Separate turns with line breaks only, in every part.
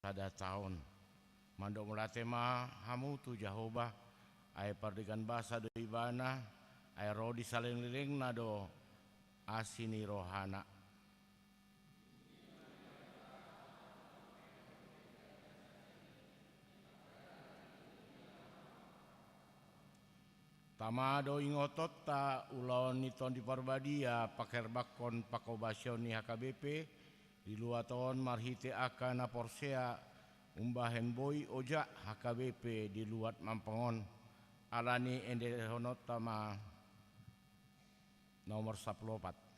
tada tahun. Mandok melatema hamu tu Jehovah ay pardikan basa do ibana ay rodi saling liling nado asini rohana. Tamado ingotot ta ulon niton di parbadia paker bakon pakobasyon ni HKBP di luaton marhite akana porsea umbahen boy oja HKBP di luat mampangon alani ende honot tama nomor 14.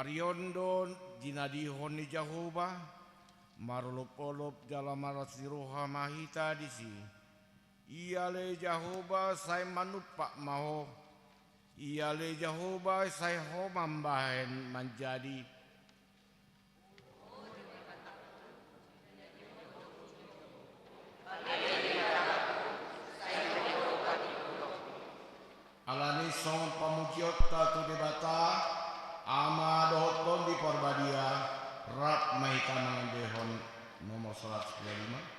Aryondo jinadihon ni Jehovah marulop-olop dalam marasi roha mahita disi. Iale Jehovah saya manupak maho. Iale Jehovah saya homam bahen menjadi. Alani song pamujiot tatu debata. Ama dohon di Porbadia rap mahitana dehon nomor 195.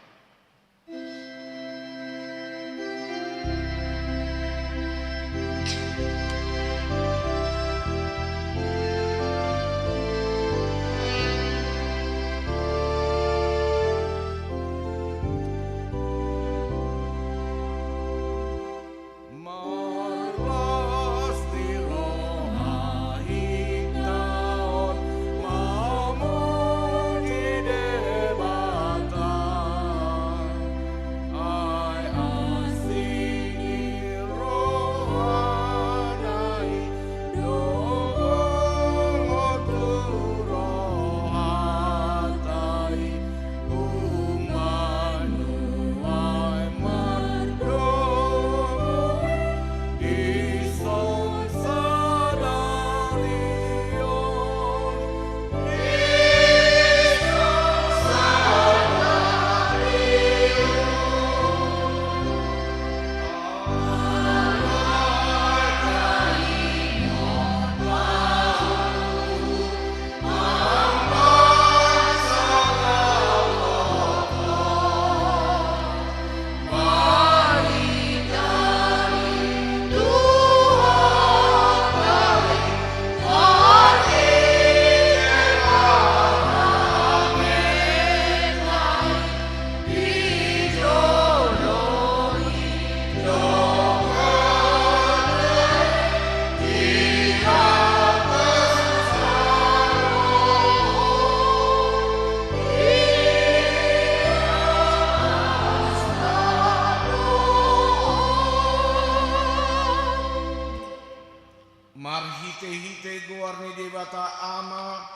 Marhite-hite guarni debata ama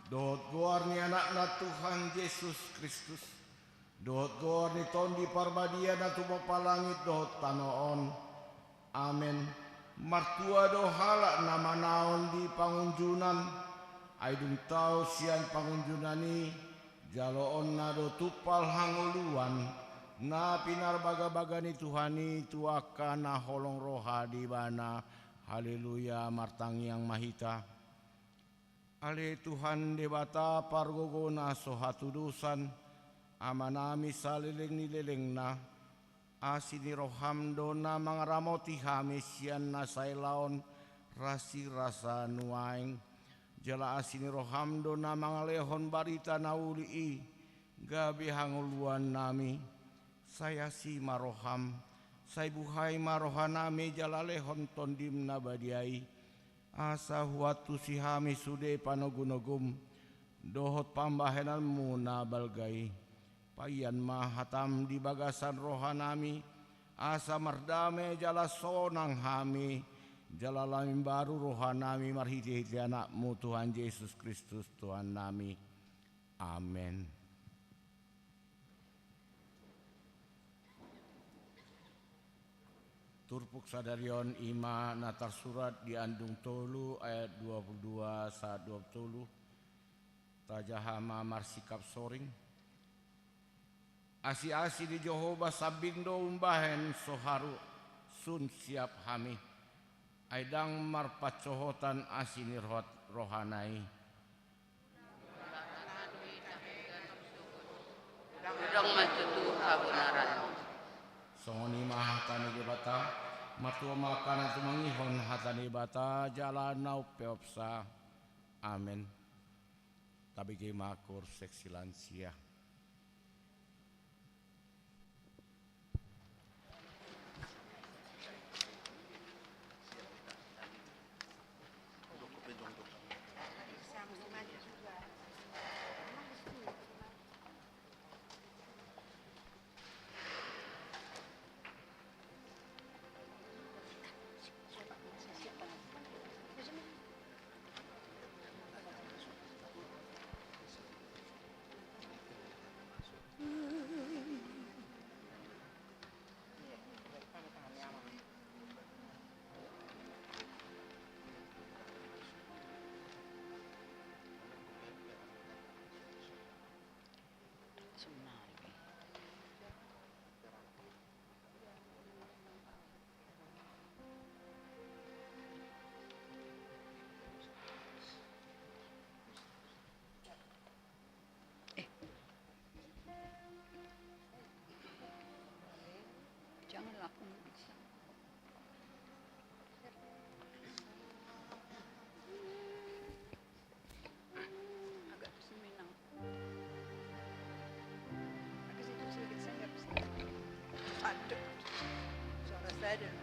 dot guarni anak Tuhan Yesus Kristus dot guarni tondi parbadia na bapa langit dot tanoon amen. Martua do halak nama naon di pangunjunan aidun tau sian pangunjunani jaloon nado tupal hanguluan na pinarbaga-bagani Tuhani tuaka na holong roha di bana. Haleluya martangi yang mahita. Ale Tuhan debata pargogona sohatudusan amanami saliling nileleng na asini roham dona mangaramoti hamisian na sailaon rasi rasa nuaing jala asini roham dona mangalehon barita nauli gabi hanguluan nami saya si maroham saya buhai marohanami jala lehon tondim nabadiai asa huatu si hami sude panogunogum dohot pambahenanmu nabalgai payan mahatam di bagasan rohanami asa mardame jala sonang hami jala lamin baru rohanami marhiti-hiti anakmu Tuhan Yesus Kristus Tuhan nami amin. Turpuk sadarion ima natar surat di andung tolu ayat 22 saat 20 tajahama marsikap soring asi-asi di Jehovah sabindo umbahen soharu sun siap hami aidang marpacohotan asini rohanai
udang matutuh kebenaran
songoni mahatani debata matua makana tumangihon hatani bata jalan nau peopsa amin tabigi makur seksi lansia
janganlah aku bisa agak seminang ke situ sedikit saya nggak bisa aduh suara saya dan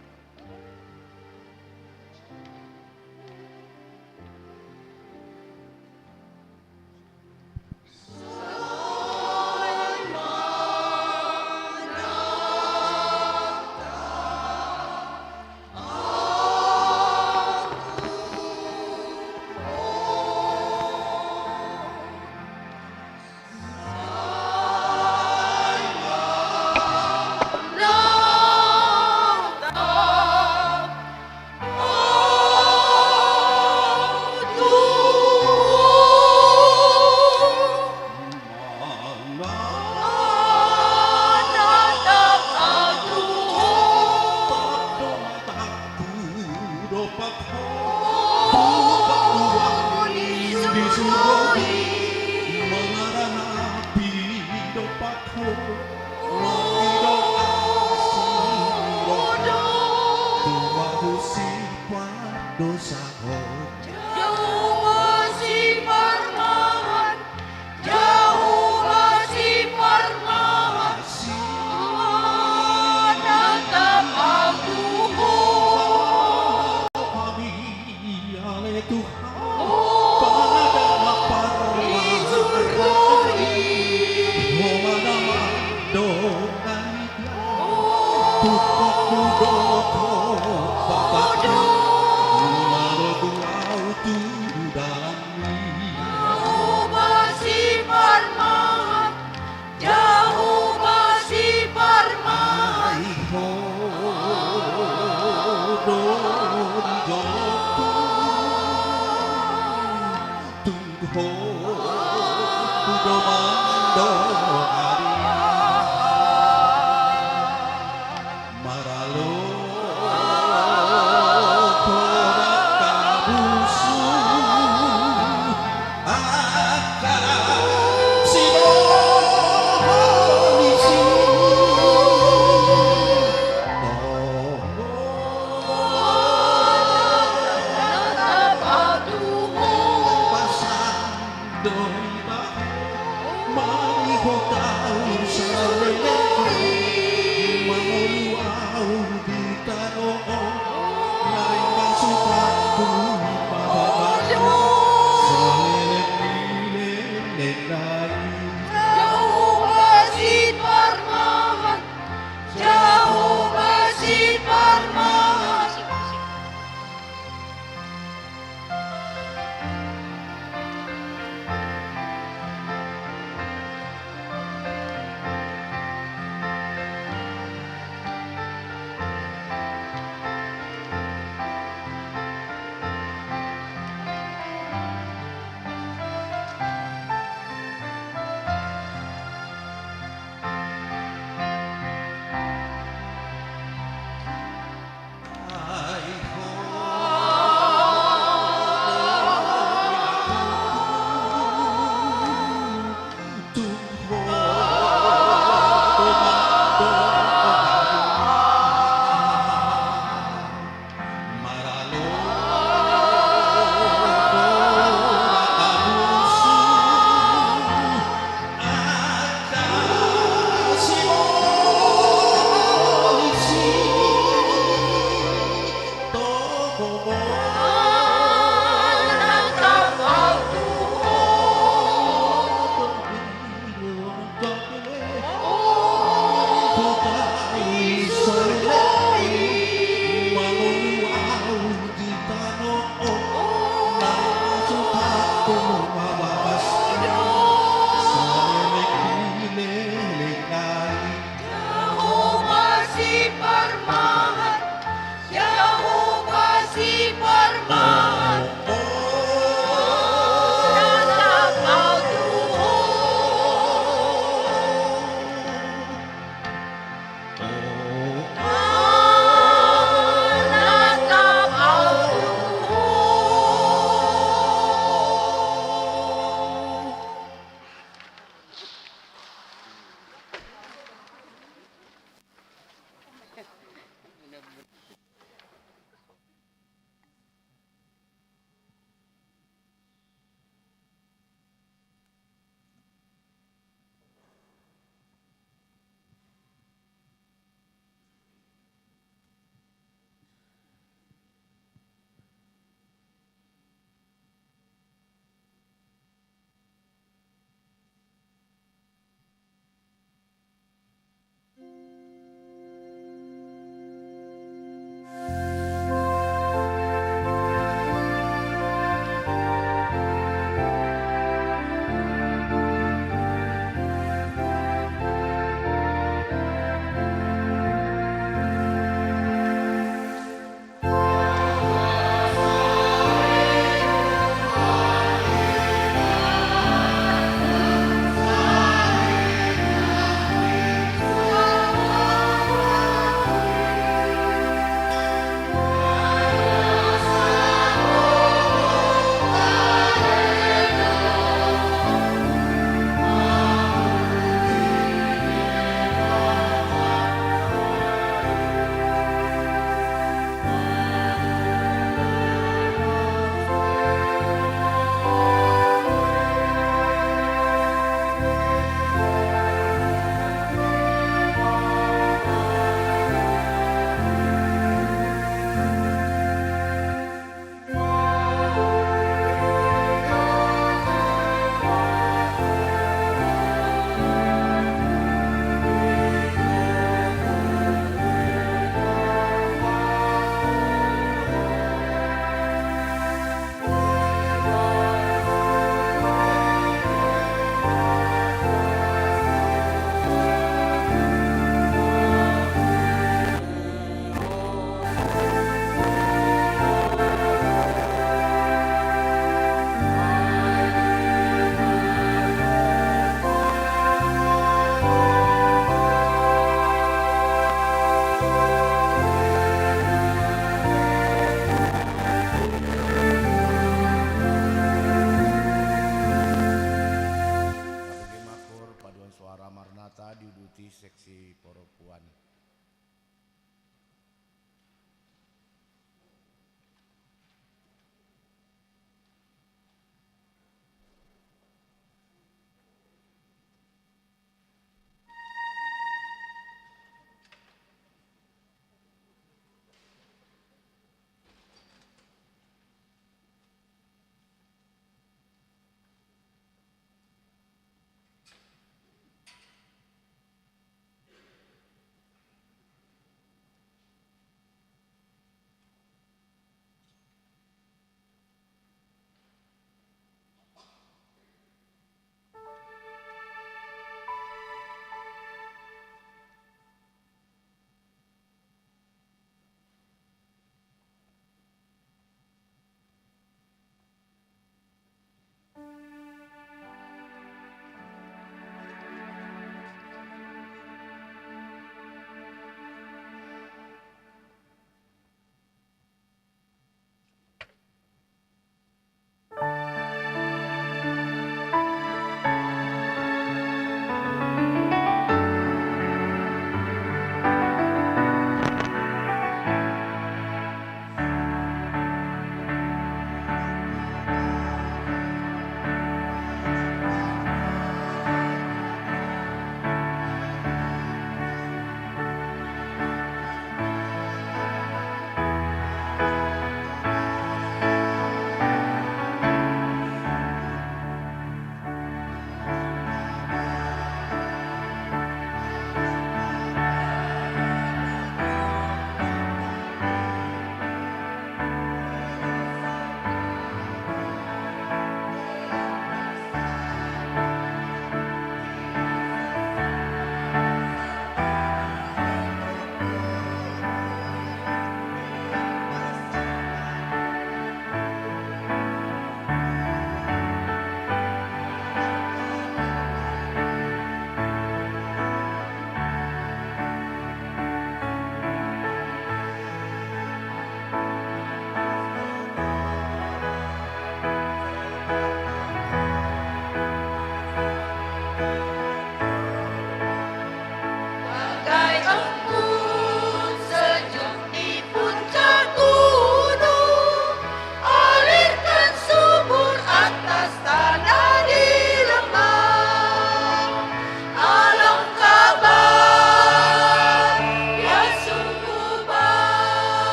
diuduti seksi perempuan.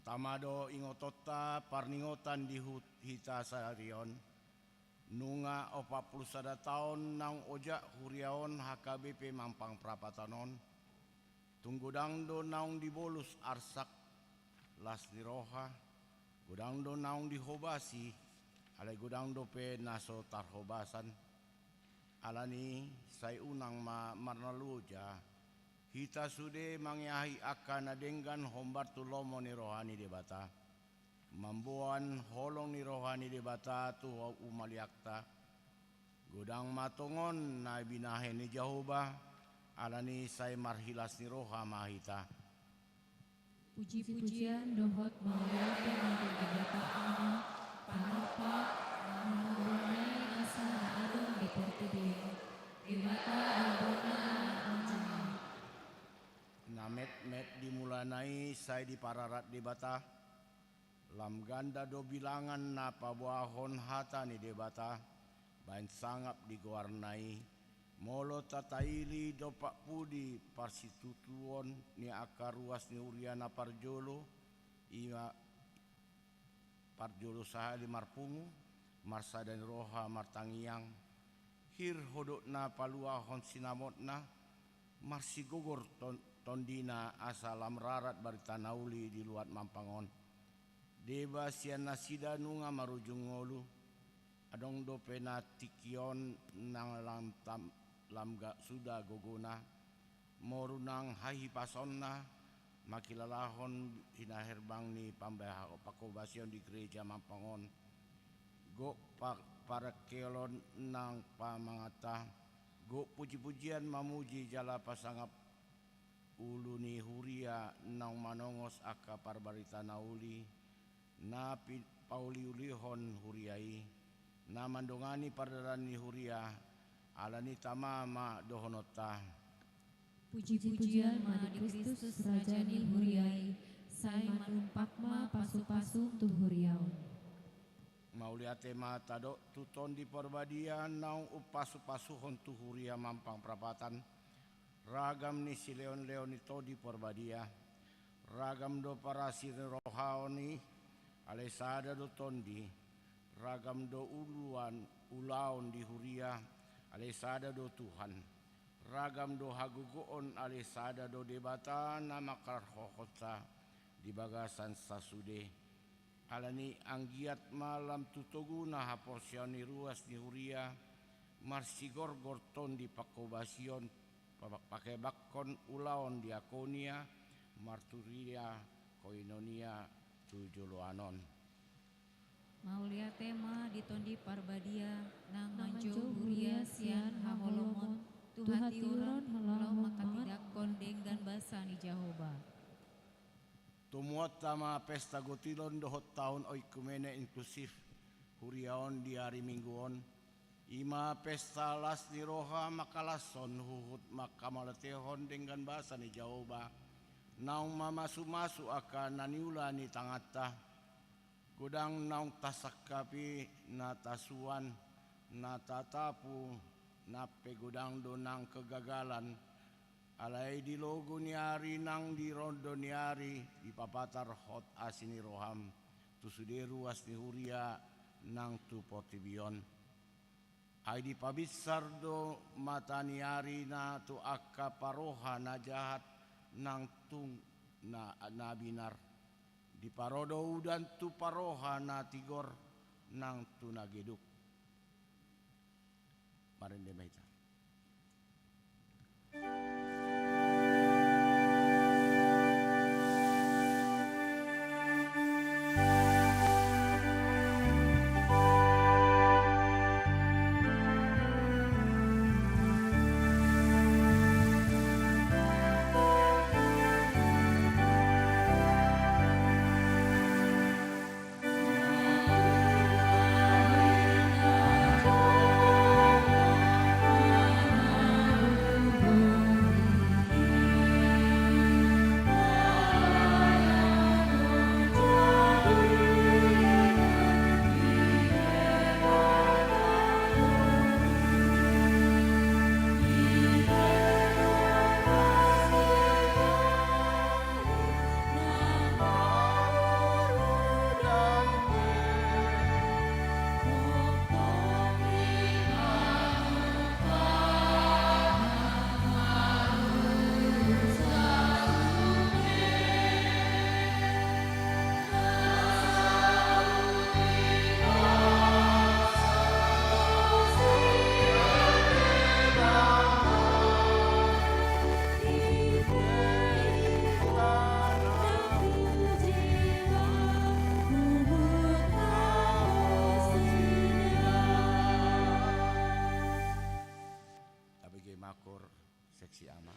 Matamado ingotota parningotan di hita sarion. Nunga 41 tahun nang ojak huriaon HKBP Mampang Prapatanon. Tunggudangdo naung di bolus arsak las di roha. Gudangdo naung di hobasi. Alai gudangdo pe naso tarhobasan. Alani say unang marnaluja. Hita sude mangyahi akan adenggan hombar tulomo ni rohani debata. Mambuan holong ni rohani debata tu umaliakta. Gudang matongon na binahe ni Jehovah. Alani say marhilas ni roha mahita.
Puji-pujian dohot menguliakan nanti kedatangan panapa mengurangi asa na adong di pertibian di mata abona anjungan.
Namet-met dimulanai say di pararat debata. Lam ganda do bilangan na pabuahon hata ni debata. Bain sangap digowarnai. Molo tataili do pak pudi parsitutuon ni akar ruas ni uriana parjolo. Ima parjolo sahali marpungu. Marsa dan roha martangiang. Hir hodok na paluahon sinamotna. Marsigogor tondina asalam rarat barita nauli di luat mampangon. Deba sian nasida nunga marujung ngolu. Adong do pena tikion nang lamga sudah gogona. Morunang hahi pasonna. Makilalahon hinaherbang ni pambaha pakobasion di gereja mampangon. Go para kelon nang pamangata. Go puji-pujian mamuji jala pasangap ulu ni huria nang manongos aka parbarita nauli. Na pauli ulihon huriai. Na mandongani pardaran ni huria. Alani tamama dohonota.
Puji-pujian madi Kristus Raja ni huriai. Sai manumpakma pasu-pasu tu huriaun.
Mauliate mata do tuton di perbadia naung upasu-pasuhon tu huria Mampang Prapatan. Ragam ni si leon-leon itu di perbadia. Ragam do parasir rohaoni. Alesada do tondi. Ragam do ulaon di huria. Alesada do Tuhan. Ragam do hagugoon alesada do debata nama karhohota di bagasan sasude. Alani anggiat malam tutuguna haporsioni ruas di huria. Marsigor gorton di pakobasion pakai bakon ulaon diakonia. Marturia koinonia tujuluanon.
Maulia tema ditondi parbadia nang manjo huria sian haholomon tuhatiuron halau makatidakon denggan basa ni Jehovah.
Tumuat tama pesta gotilon dohot tahun oikumene inklusif huriaon di hari mingguon. Ima pesta las ni roha makalason huhut makamalotehon denggan basa ni Jehovah. Naung mamasu-masu akan naniula ni tangata. Gudang naung tasakapi na tasuan na tatapu na pegudang donang kegagalan. Alai di logo niari nang di rondo niari di papatar hot asini roham. Tu suderu asni huria nang tu potibion. Ai di pabisar do mata niari na tu akka paroha na jahat nang tung na binar. Di parodo udan tu paroha na tigor nang tu nageduk. Marinde maita.
Hallelujah.
seksi ama.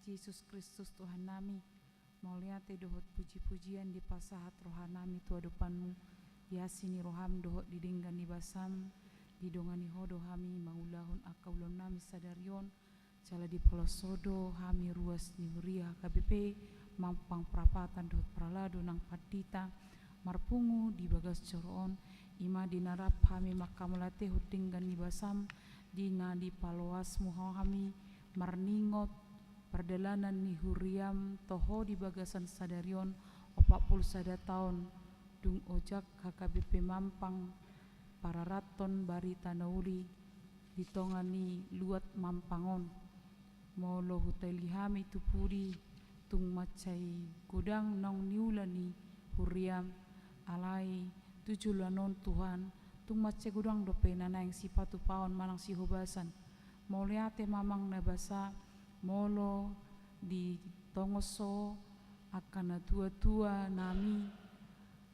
Yesus Kristus Tuhan nami. Mauliate dohot puji-pujian di pasahat rohanami tua depanmu. Yasini roham dohot didenggan di basam. Didongani hodo hami maulahun akaulon nami sadarion. Cala di polosodo hami ruas ni huria KBP. Mampang perapatan dohot pralado nang padita. Marpungu di bagas coroon. Ima dinarap hami makamulate hudenggan di basam. Dina di paloas muhami marningot. Perdalanan ni huriam toho di bagasan sadarion 41 tahun dung ojak HKBP Mampang pararaton bari tanauli ditongani luat Mampangon molo hutai lihami tupuri tung macai gudang nong niulani huriam alai 7 lanon Tuhan tung macai gudang dope nanang sipatu paon manang sihobasan moliate mamang nabasa molo di tongoso akan tua-tua nami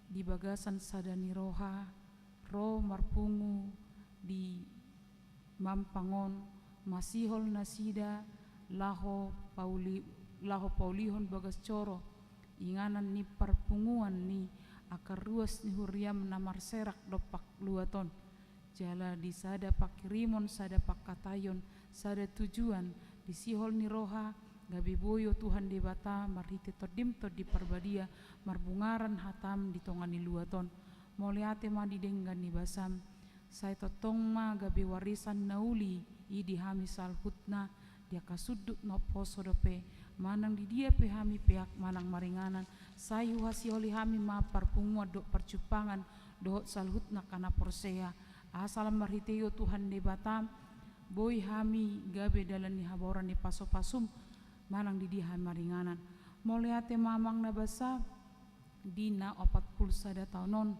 di bagasan sadani roha ro marpungu di Mampangon masihol nasida laho paulihon bagas coro inganan ni parpunguan ni akar ruas ni huriam namar serak dopak luaton jala di sada pakirimon sada pakatayon sada tujuan di sihol ni roha gabi boyo Tuhan di bata marhite todim to di parbadia marbungaran hatam di tongani luaton moliate ma di denggan ni basam sai totong ma gabi warisan nauli idi hami salhutna dia kasudut no poso dope manang di dia pe hami pihak manang maringanan sayu hasioli hami ma parpungua dok percupangan dohot salhutna kana porsea asalam marhiteo Tuhan di batam boy hami gabe dalan ni haboran ni paso-pasum manang di dia hami maringanan moliate mamang nabasa dina 41 tahunon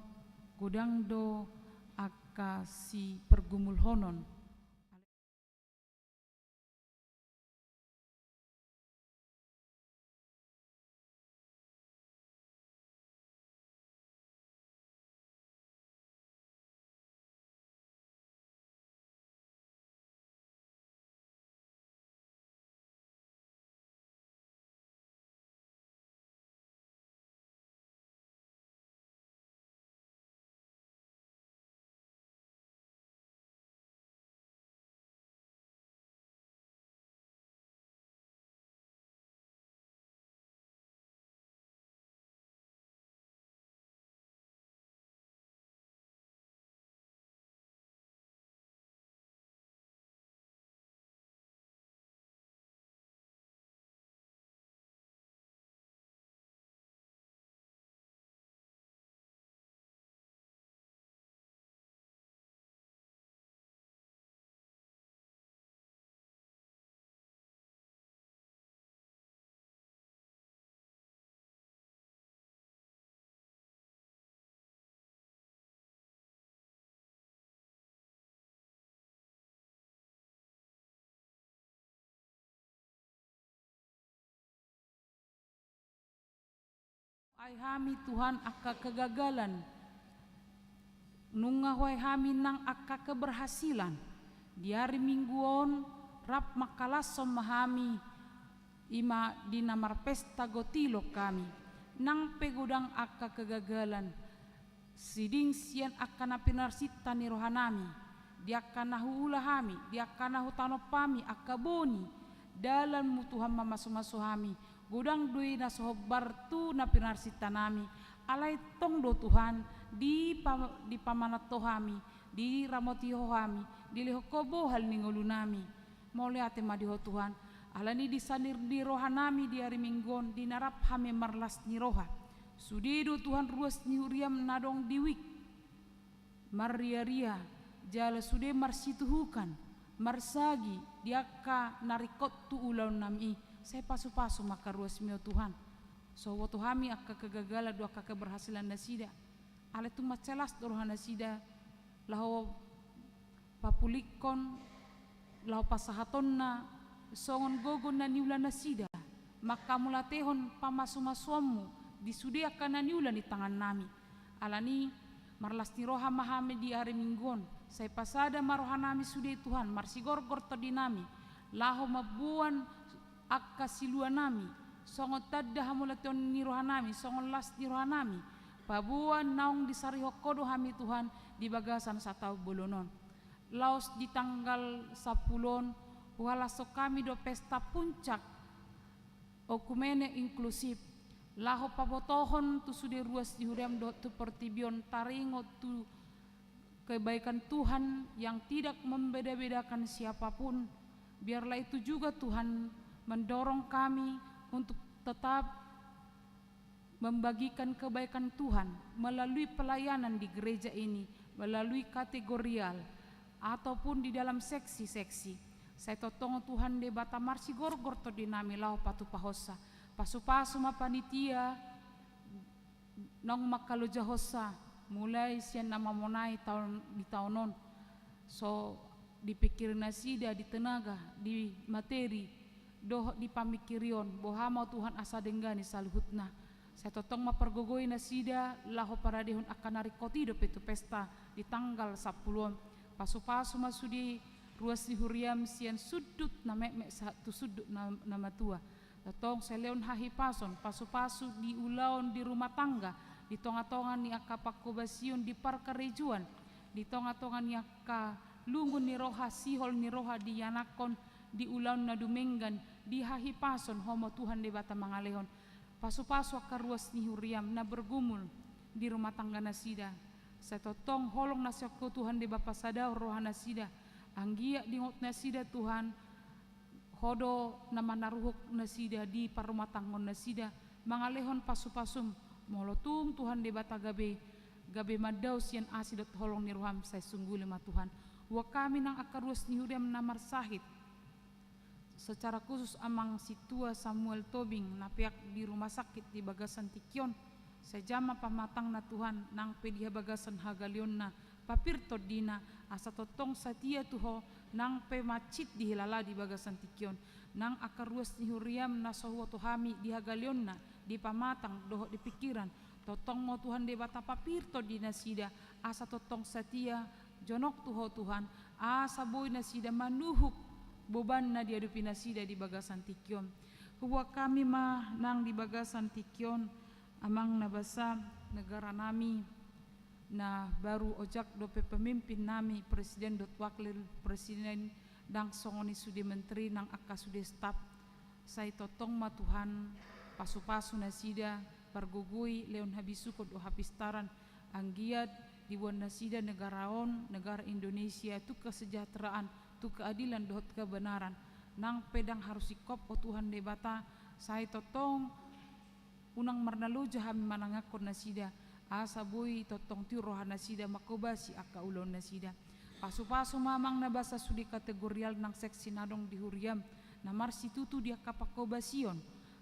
godang do akasi pergumul honon ay hami Tuhan akka kegagalan nunga hoy hami nang akka keberhasilan di hari mingguon rap makalasom mahami ima dinamar pesta gotilo kami nang pegudang akka kegagalan siding sian akka napinarsita ni rohanami di akka nahuula hami di akka nahutanopami akka boni dalan mu Tuhan mamasu-masu hami gudang dui na sohbar tu na pinarsita nami alay tong do Tuhan di pamanat to hami di ramoti ho hami di lihokobo hal ningulu nami moliate madiho Tuhan alani disanir di roha nami di hari minggon di narap hami marlas ni roha sudido Tuhan ruas ni huriam nadong diwik maria-ria jala sude marsituhukan marsagi diaka narikot tu ulau nami saya pasu-pasu maka ruas mio Tuhan so woto hami akka kegagalan do akka keberhasilan nasida ale tu macelas do roha nasida laho papulikon laho pasahatonna songon gogon na niula nasida maka mulatehon pamasu-masuamu disudia kana niula di tangan nami alani marlas ni roha mahame di hari minggon saya pasada maroha nami sude Tuhan marsigor-gor to dinami laho mabuan akka silua nami songo tadda hamulaton ni rohanami songo las ni rohanami pabuan naung di sarihokodo hami Tuhan di bagasan satau bolonon laos di tanggal 10 walaso kami do pesta puncak okumene inklusif laho pabotohon tu sude ruas di huriam do tu pertibion taringo tu kebaikan Tuhan yang tidak membeda-bedakan siapapun. Biarlah itu juga Tuhan mendorong kami untuk tetap membagikan kebaikan Tuhan melalui pelayanan di gereja ini, melalui kategorial ataupun di dalam seksi-seksi. Saya totong Tuhan de bata marsi gorgor to dinami lau patu pahosa. Pasu-pasu ma panitia nong makalo jahosa mulai sian nama monai tahun di tahunon. So dipikir nasida di tenaga di materi doh di pamikirion bohama Tuhan asa denggani saluhutna saya totong mapergogoi nasida laho paradehon akan narikoti do petu pesta di tanggal 10 pasu-pasu masudi ruas di huriam sian sudut na mek satu sudut nama tua totong seleon hahi pason pasu-pasu di ulaon di rumah tangga di tonga-tongan ni aka pakobasion di parkarejuan di tonga-tongan ni aka lungun ni roha sihol ni roha di yanakon di ulaun na dumenggan di hahi pason homo Tuhan de bata mangalehon pasu-pasu aka ruas ni huriam na bergumul di rumah tangga nasida saya totong holong nasyako Tuhan de bapa sadao roha nasida anggia di ngot nasida Tuhan hodo nama naruhuk nasida di parumah tanggon nasida mangalehon pasu-pasum molotung Tuhan de bata gabe madau sian asidot holong ni roham saya sungguh lima Tuhan wa kami nang akaruas ni huriam namar sahid secara khusus amang situa Samuel Tobing na pihak di rumah sakit di Bagasan Tikion sejama pamatang na Tuhan nang pedia Bagasan Hagalion na papirto dina asa totong satia tuho nang pemacit di hilala di Bagasan Tikion nang akaruas ni huriam na sohwa tuhami di Hagalion na di pamatang doho di pikiran totong mo Tuhan de bata papirto dina sida asa totong satia jonok tuho Tuhan asa boy nasida manuhuk boban na diadupi nasida di Bagasan Tikion huwa kami mah nang di Bagasan Tikion amang nabasa negara nami na baru ojak dope pemimpin nami presiden dot wakil presiden dang songoni sudi menteri nang aka sudi staf sai totong ma Tuhan pasu-pasu nasida pargugui leon habisukod o hapistaran anggiat di nasida negaraon negara Indonesia itu kesejahteraan tu keadilan dohot kebenaran nang pedang harus sikop o Tuhan de bata saya totong unang marnalu jaham manangakon nasida asa bui totong ti roha nasida makobasi aka ulon nasida pasu-pasu mamang nabasa sudi kategorial nang seksi nadong di huriam namar situtu dia kapakobasion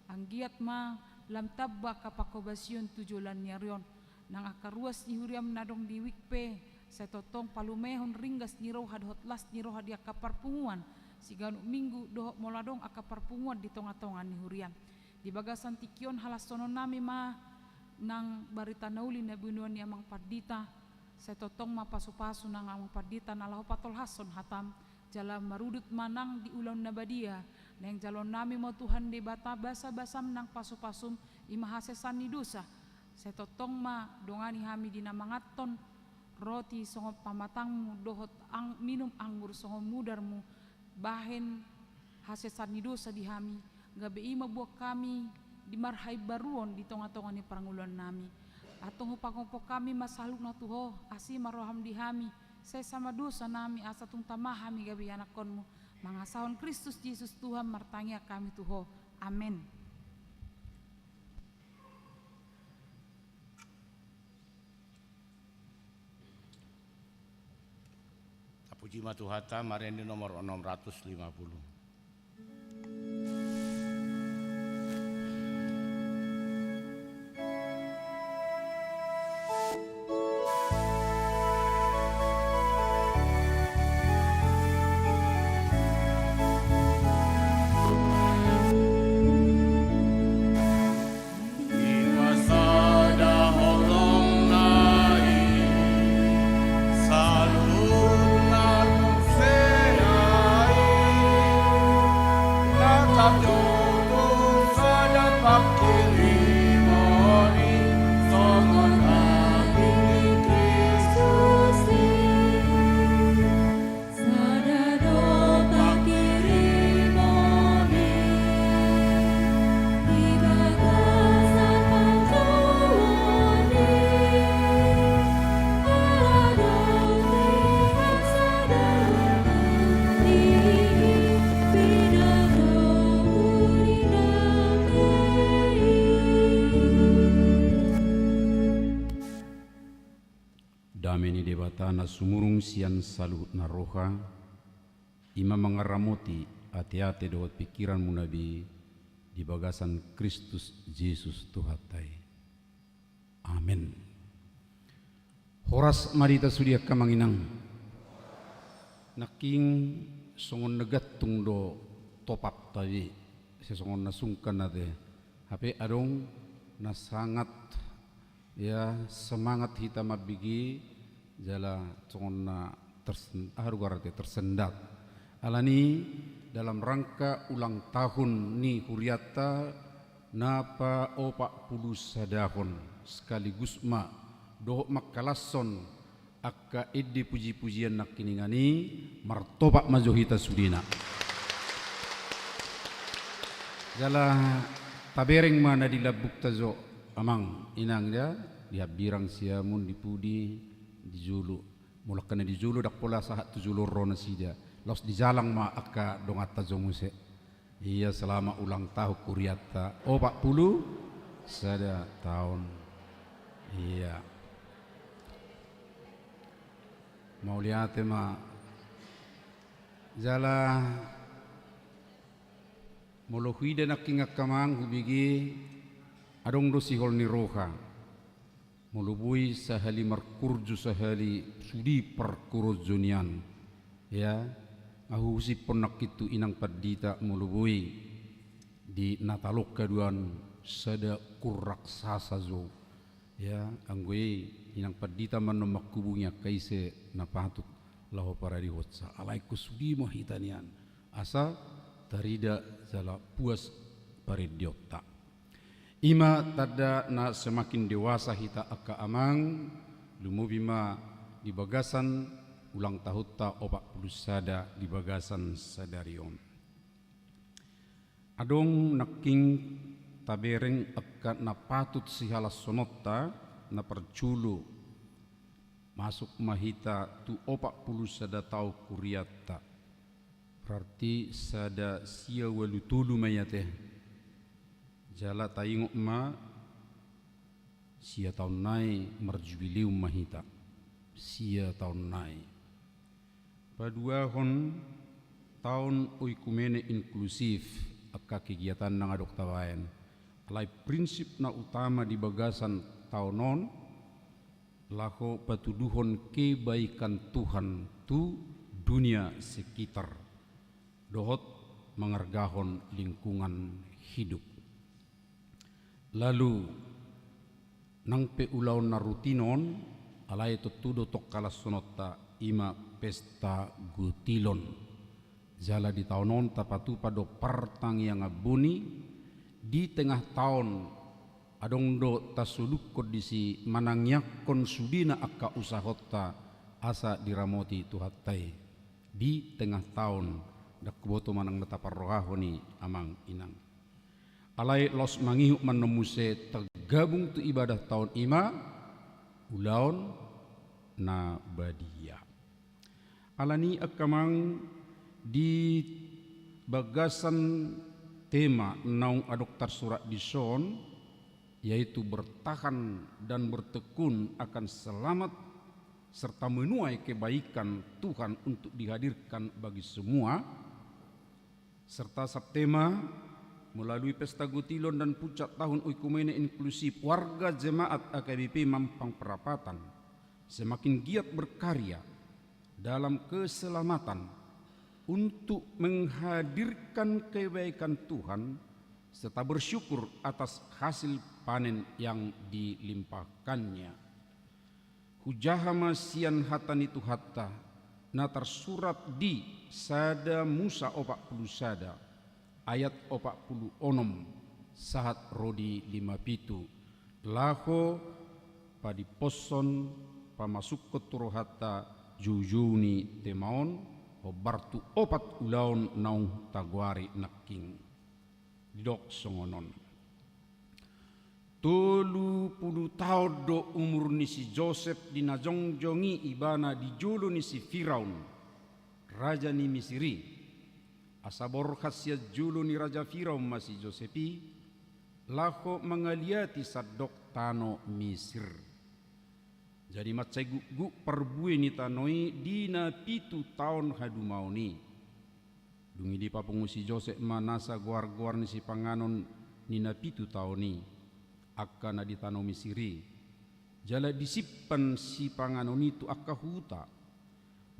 anggiat ma lam tabba kapakobasion tujulan nyarion nang akaruas ni huriam nadong di wikpe saya totong palumehon ringgas ni roha dohot las ni roha dia kaparpunguan siganu minggu dohot moladong akaparpunguan di tonga-tongan ni huriam di Bagasan Tikion halasono nami ma nang barita nauli na bunuan ni amang pardita saya totong ma pasu-pasu nang amang pardita nalahu patol hason hatam jala marudut manang di ulang nabadia nang jalon nami mo Tuhan de bata basa-basam nang pasu-pasum imahasesan ni dosa saya totong ma dongani hami dinamangaton roti songo pamatangmu dohot minum anggur songo mudarmu bahen hasesan ni dosa di hami gabe ima buah kami di marhai baruon di tonga-tonga ni paranguluan nami atong upang-upang kami masaluk na tuho asi maroham di hami saya sama dosa nami asa tung tamahami gabe anakonmu mangasahon Kristus Yesus Tuhan martanya kami tuho amin.
Puji matuhata Marendi nomor 650.
Salut, ni debatana sumurung sian salut naroha ima mengaramoti hati-hati dohot pikiran munabi di bagasan Kristus Yesus Tuhatai. Amin. Horas marita sudia kamanginang naking songon negatung do topap tadi sesongon nasungkan nate hape adong na sangat ya semangat hita mabigi jala songon na tersendat alani dalam rangka ulang tahun ni huriata napa 40 sadahon sekaligus ma do makalason akka edde puji-pujian nak kiningani martopak majohita sudina jala tabereng mana dilabuk tazo amang inang dia birang siamun dipudi dijulu mulakana dijulu dak pola sahat tujulu rona sida los di jalang ma akka dongat tazo muse iya selama ulang tahun kuriata 40 sada tahun iya mau lihat ma jala molohui dan aking kamang hubigi adong do sihol ni roha molubui sahali markurju sahali sudi perkurujunian ya ahusi ponak itu inang padita molubui di natalok kaduan sada kuraksasa zo ya anggui inang padita manomak kubungnya kaise napatut laho para dihotsa alaiku sudi mohitanian asa tarida jala puas paridiota ima tada na semakin dewasa hita akka amang lumubima di bagasan ulang tahunta 40 sada di bagasan sadarion adong naking tabereng akka napatut sihala sonotta na perculu masuk mahita tu 40 sada tau kuriata berarti sada sia walutulu mayate jala tayingok ma sia tahun nai merjubilium mahita sia tahun nai paduahon tahun oikumene inklusif akka kegiatan nang adok tawayan alai prinsip na utama di bagasan tahunon lako patuduhon kebaikan Tuhan tu dunia sekitar dohot mengergahon lingkungan hidup lalu nang pe ulau na rutinon alai tutudo tokkala sonota ima pesta gutilon jala di tahunon tapatu pado partang yang abuni di tengah tahun adong do tasuluk kondisi manangyakon sudina akka usahota asa diramoti tuhatai di tengah tahun dak boto manang natapar rohahoni amang inang alai los mangihu manemuse tergabung tu ibadah tahun ima ulaon na badia alani akamang di bagasan tema naung adoktar surat dison yaitu bertahan dan bertekun akan selamat serta menuai kebaikan Tuhan untuk dihadirkan bagi semua serta subtema melalui pesta gutilon dan puncak tahun oikumene inklusif warga jemaat AKBP Mampang Perapatan semakin giat berkarya dalam keselamatan untuk menghadirkan kebaikan Tuhan serta bersyukur atas hasil panen yang dilimpahkannya. Hujahama sian hatan itu hatta na tersurat di sada Musa 40 sada ayat 40 onom sahat rodi 5 laho padi poson pamasuk keturo hatta jujuni temaon obartu 4 ulaun naung taguari naking dok songonon 30 tahun do umur ni si Joseph dinajongjongi ibana di julu ni si Firaun raja ni Misiri asabor khasya julu ni raja Firaun masih Josepi laho mengaliati sadok tano Misir Jadi matsai gu perbui ni tanoi dina pitu tahun hadumauni. Dungi di papungusi Joseph manasa guar-guar ni si panganon nina pitu tahun ni. Akka na di tanomi siri. Jala disipan si panganon itu akka huta.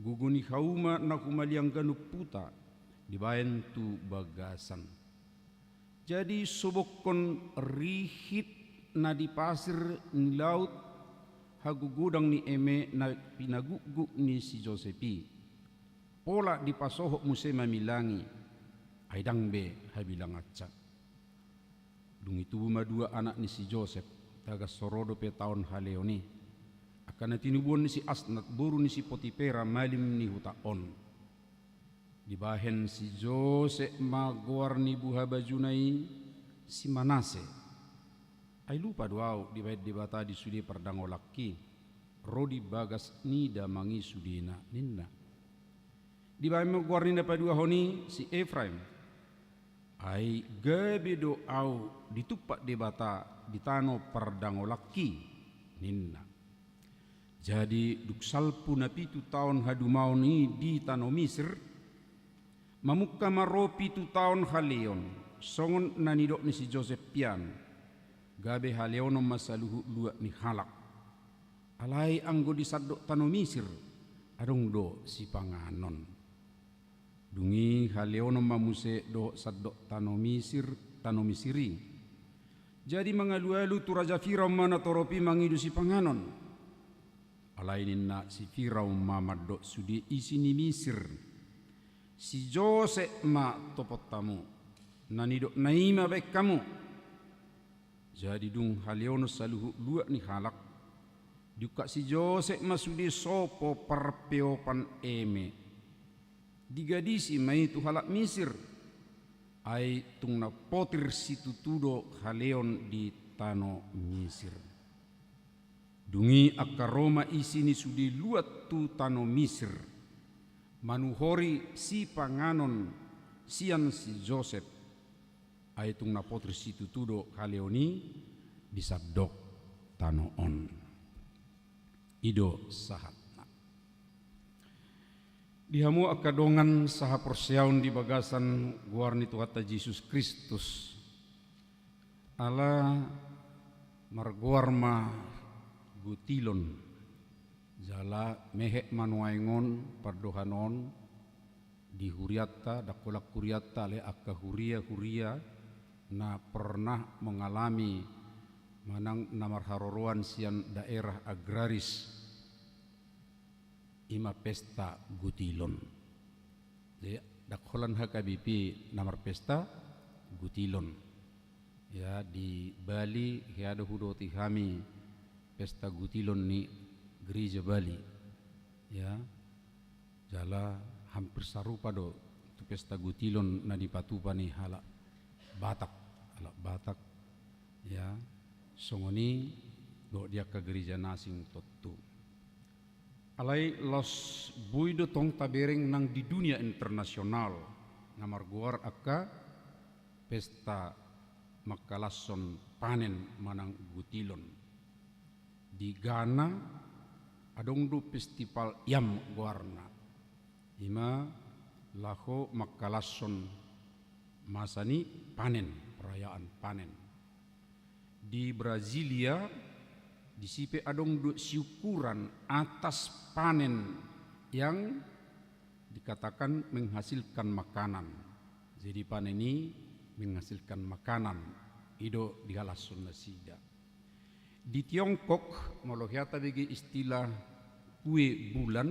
Guguni hauma na kumaliang ganup puta. Dibayan tu bagasan. Jadi sobokon rihit na di pasir ni laut hagugudang ni eme na pinagugu ni si Josepi. Pola di pasohok muse mamilangi aidang be habilang acca. Dung itu dua anak ni si Joseph taga sorodo pe tahun haleoni. Akan tinubuan ni si Asnat buru ni si Potipera malim ni hutaon. Dibahen si Joseph magwar ni buha bajunai si Manase. Ay lupa duau di bait dibata di sudi perdango laki rodi bagas nida mangi sudina ninna di bait magwar ninda padua honi si Efraim ay gabe do au ditupak dibata di tano perdango laki ninna. Jadi duksalpu na pitu tahun hadumau ni di tano Misir mamukka maro pitu tahun haleon songon nanidok ni si Joseph pian gabe haleono masaluhu lua ni halak alai anggo disadok tano Misir adong do si panganon dungi haleono mamuse do sadok tano Misiri jadi mangalu-alu tu raja Firaun mana toropi mangidu si panganon alai ninna si Firaun mamadok sudi isi ni Misir si Joseph ma topot tamu nanidok naima baik kamu. Jadi dung haliono saluhu dua ni halak duka si Joseph masudi sopo perpeopan eme digadisi mai tu halak Misir ai tung na potir situ tudo haleon di tano Misir dungi akaroma isi ni sudi luat tu tano Misir manuhori si panganon sian si Joseph ay tung napotri situ tudo haleoni disabdok tanoon ido sahatna dihamu akadongan saha persiaun di bagasan guarni Tuhata Yesus Kristus ala marguarma gutilon jala mehek manuaingon pardohanon di huriata dakolak huriata le akka huria na pernah mengalami manang namar haroroan sian daerah agraris ima pesta gutilon. Jadi dakholan HKBP namar pesta gutilon. Ya di Bali hiada hudoti kami pesta gutilon ni gereja Bali. Ya jala hampir sarupa do tu pesta gutilon na dipatupa ni hala Batak ya songoni do dia ke gereja nasing totu alai los buido tong tabereng nang di dunia internasional namar guar akka pesta makalason panen manang gutilon di Ghana adong do festival yam guarna ima laho makalason masani panen perayaan panen di Brasilia di sipe adong do syukuran atas panen yang dikatakan menghasilkan makanan jadi panen ini menghasilkan makanan ido dihalasun nasida di Tiongkok molohiata bagi istilah kue bulan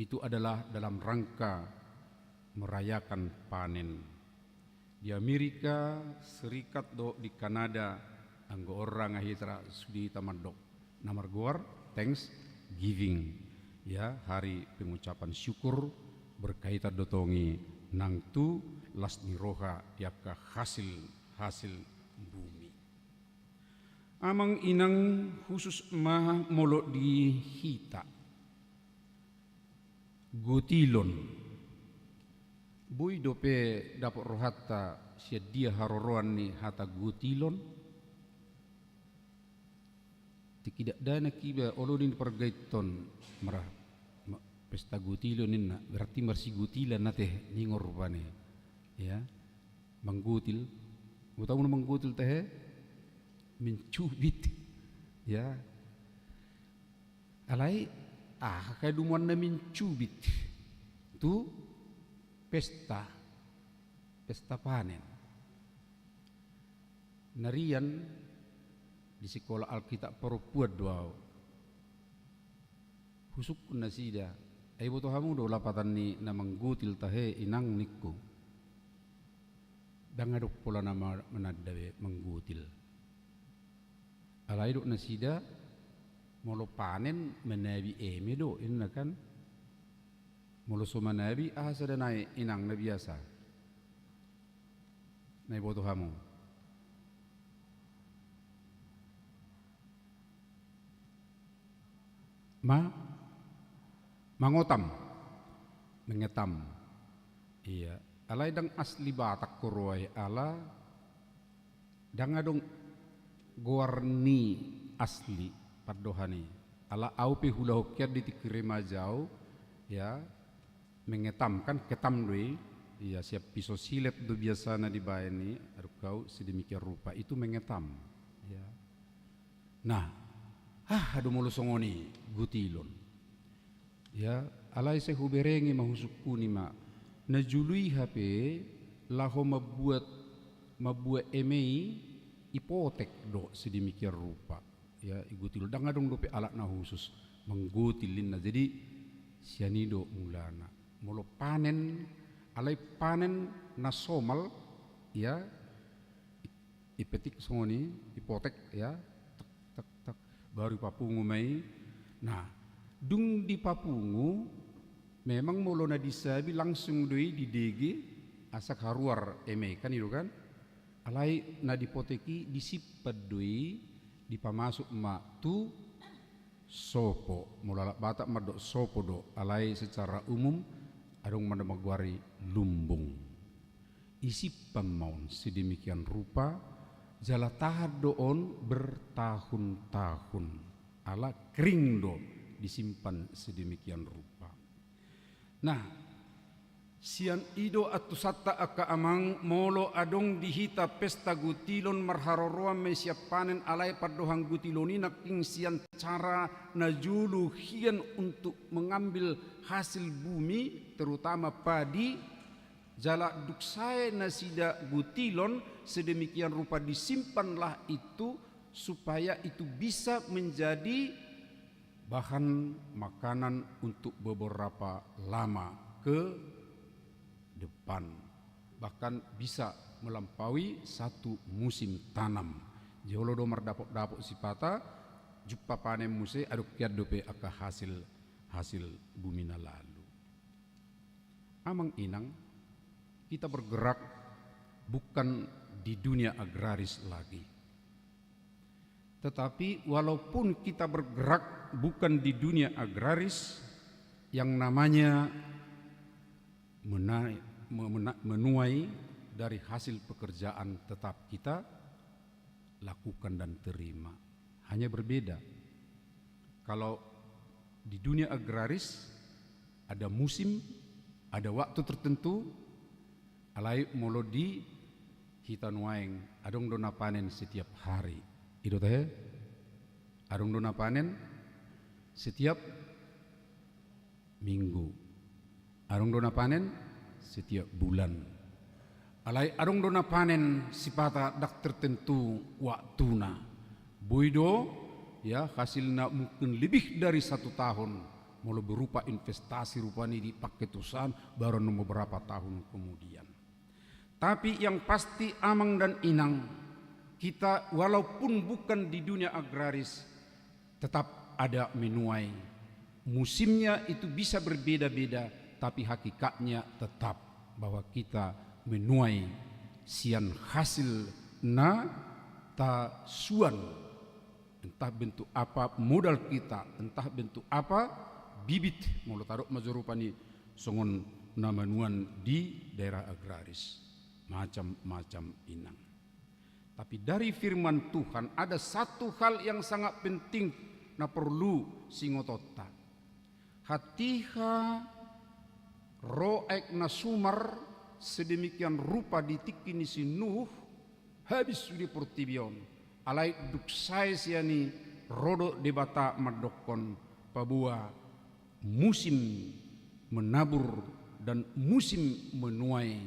itu adalah dalam rangka merayakan panen. Di Amerika Serikat do di Kanada anggo orang ahitra sudi tamadok namar guar Thanksgiving ya hari pengucapan syukur berkaitan dotongi nang tu las niroha yakka hasil bumi amang inang khusus mah molo di hita gutilon Bui dope dapat rohata dia haroroan ni hata gutilon Tikidak dana kiba olodin pergaiton merah pesta gutilo ninna berarti marsi gutilan nate ningor rupane ya manggutil utamu manggutil teh mencubit ya alai kayak dumuan na mencubit tu pesta panen narian di sekolah Alkitab perempuan doa husuk nasida ay boto hamu do lapatan ni namang gutil tahe inang nikku dangadok pola nama menadawe menggutil alai dok nasida molo panen menabi eme do inna kan molo so manabi sada nai inang na biasa nai boto hamu mangotam mengetam iya alai dang asli Batak koroi ala dang adong goarni asli padohani ala aupe hula hokiat di tikirema jauh ya mengetam kan ketam doi iya siap pisau silet do biasa na dibayani kau sedemikian rupa itu mengetam ya nah adu mulu songoni gutilon ya alai se huberengi mahusukuni ma najului HP laho mabuat emei ipotek do sedemikian rupa ya igutil dangadong dope alat na khusus menggutilin na jadi sianido mulana mulu panen alai panen na somal ya ipetik songoni ipotek ya baru papungu mai nah dung di papungu memang molo na disabi langsung doi di dege asak haruar eme kan itu kan alai na dipoteki disipad doi dipamasuk ma tu sopo mulala Batak madok sopo do alai secara umum adong mandamagwari lumbung isi pamaun sedemikian rupa jala tahad doon bertahun-tahun ala kering do disimpan sedemikian rupa. Nah, sian ido atu satta aka amang molo adong dihita pesta gutilon marharoroa me siap panen alai padohang gutiloni naking sian cara najulu hian untuk mengambil hasil bumi terutama padi jala duksae nasida gutilon sedemikian rupa disimpanlah itu supaya itu bisa menjadi bahan makanan untuk beberapa lama ke depan bahkan bisa melampaui satu musim tanam jolo do mardapok-dapok sipata juppa panen muse aduk kiat dope aka hasil bumi na lalu amang inang kita bergerak bukan di dunia agraris lagi. Tetapi walaupun kita bergerak bukan di dunia agraris, yang namanya menuai dari hasil pekerjaan tetap kita lakukan dan terima. Hanya berbeda. Kalau di dunia agraris ada musim, ada waktu tertentu, alai molo di hitan waeng adong dona panen setiap hari itu teh adong dona panen setiap minggu adong dona panen setiap bulan alai adong dona panen sipata dak tertentu waktuna boido ya hasilna mungkin lebih dari 1 tahun molo berupa investasi rupani dipakai tusan baru beberapa tahun kemudian. Tapi yang pasti amang dan inang kita walaupun bukan di dunia agraris tetap ada menuai. Musimnya itu bisa berbeda-beda tapi hakikatnya tetap bahwa kita menuai sian hasil na ta suan entah bentuk apa modal kita entah bentuk apa bibit mulu taruh majorupani songon namanuan di daerah agraris macam-macam inang. Tapi dari firman Tuhan ada satu hal yang sangat penting na perlu singotota. Hatiha roek na sumar sedemikian rupa ditikini si Nuh habis sudi portibion. Alai duksai siani rodo debata madokon pabua musim menabur dan musim menuai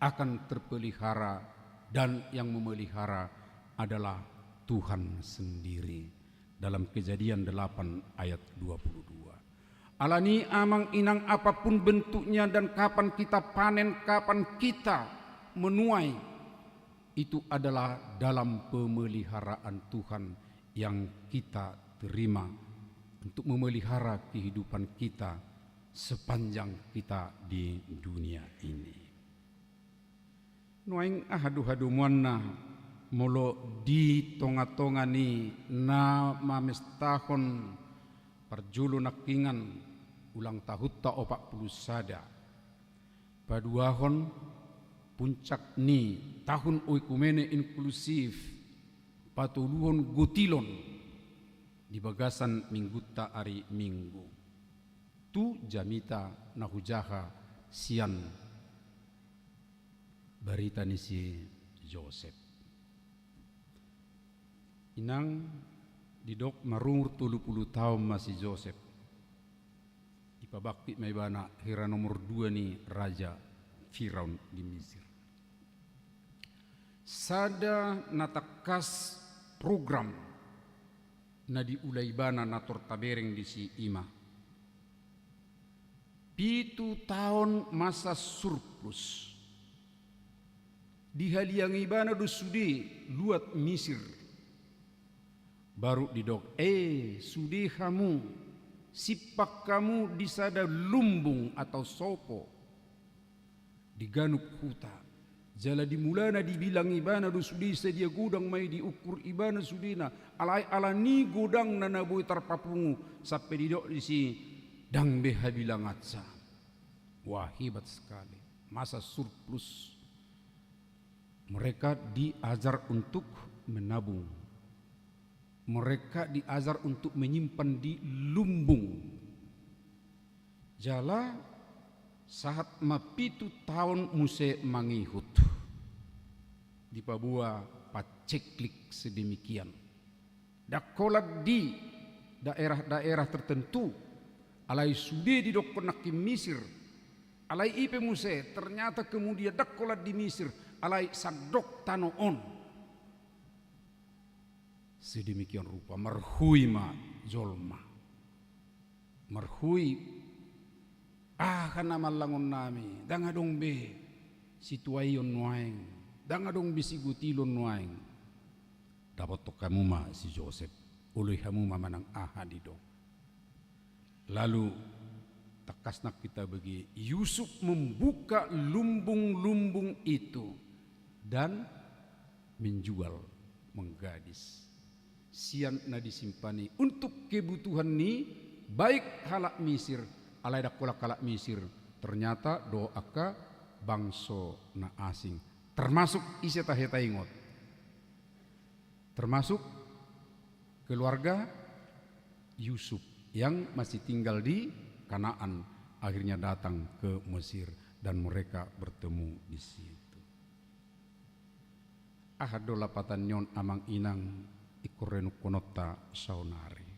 akan terpelihara, dan yang memelihara adalah Tuhan sendiri. Dalam Kejadian 8 ayat 22. Alani amang inang apapun bentuknya dan kapan kita panen, kapan kita menuai, itu adalah dalam pemeliharaan Tuhan yang kita terima untuk memelihara kehidupan kita sepanjang kita di dunia ini. Nuaing ahadu-hadu muanna molo di tonga-tonga ni na mamestahon perjulu nakingan ulang tahun ta 40 sada. Paduahon puncak ni tahun oikumene inklusif patuluhon gutilon di bagasan mingguta ari minggu. Tu jamita nahujaha sian barita ni si Joseph. Inang didok marumur 30 tahun masih Joseph. Ipabakti may bana hira nomor 2 ni Raja Firaun di Mesir. Sada natakas program na diulay bana nator tabereng di si Ima. 7 tahun masa surplus. Dihaliang ibana do sudi luat Mesir. Baru didok, sudi kamu, sipak kamu disada lumbung atau sopo. Diganup huta. Jala dimulana dibilang ibana do sudi sedia gudang may diukur ibana sudina. Alai alani gudang na naboy tarpapungu. Sampai didok di si dangbe habilang atsa. Wah, hebat sekali. Masa surplus. Mereka diajar untuk menabung. Mereka diajar untuk menyimpan di lumbung. Jala saat mapitu tahun muse mangihut. Di Papua paceklik sedemikian. Dakolat di daerah-daerah tertentu. Alai sude di dokonakim Mesir. Alai ipe muse ternyata kemudian dakolat di Mesir. Alai sadok tanoon. Sedemikian rupa marhui ma jolma. Marhui kana malangon nami dangadong be situayon nuaing dangadong bisigutilon nuaing. Dapat to kamu ma si Joseph uloy hamu ma manang ahadido. Lalu takasnak kita bagi Yusuf membuka lumbung-lumbung itu dan menjual, menggadis. Sian na disimpani untuk kebutuhan ni baik halak Mesir, alai dakola kalak Mesir. Ternyata doaka bangso na asing, termasuk isi taheta ingot, termasuk keluarga Yusuf yang masih tinggal di Kanaan, akhirnya datang ke Mesir dan mereka bertemu di situ. Ahado lapatan nyon amang inang ikurenu konota saunari.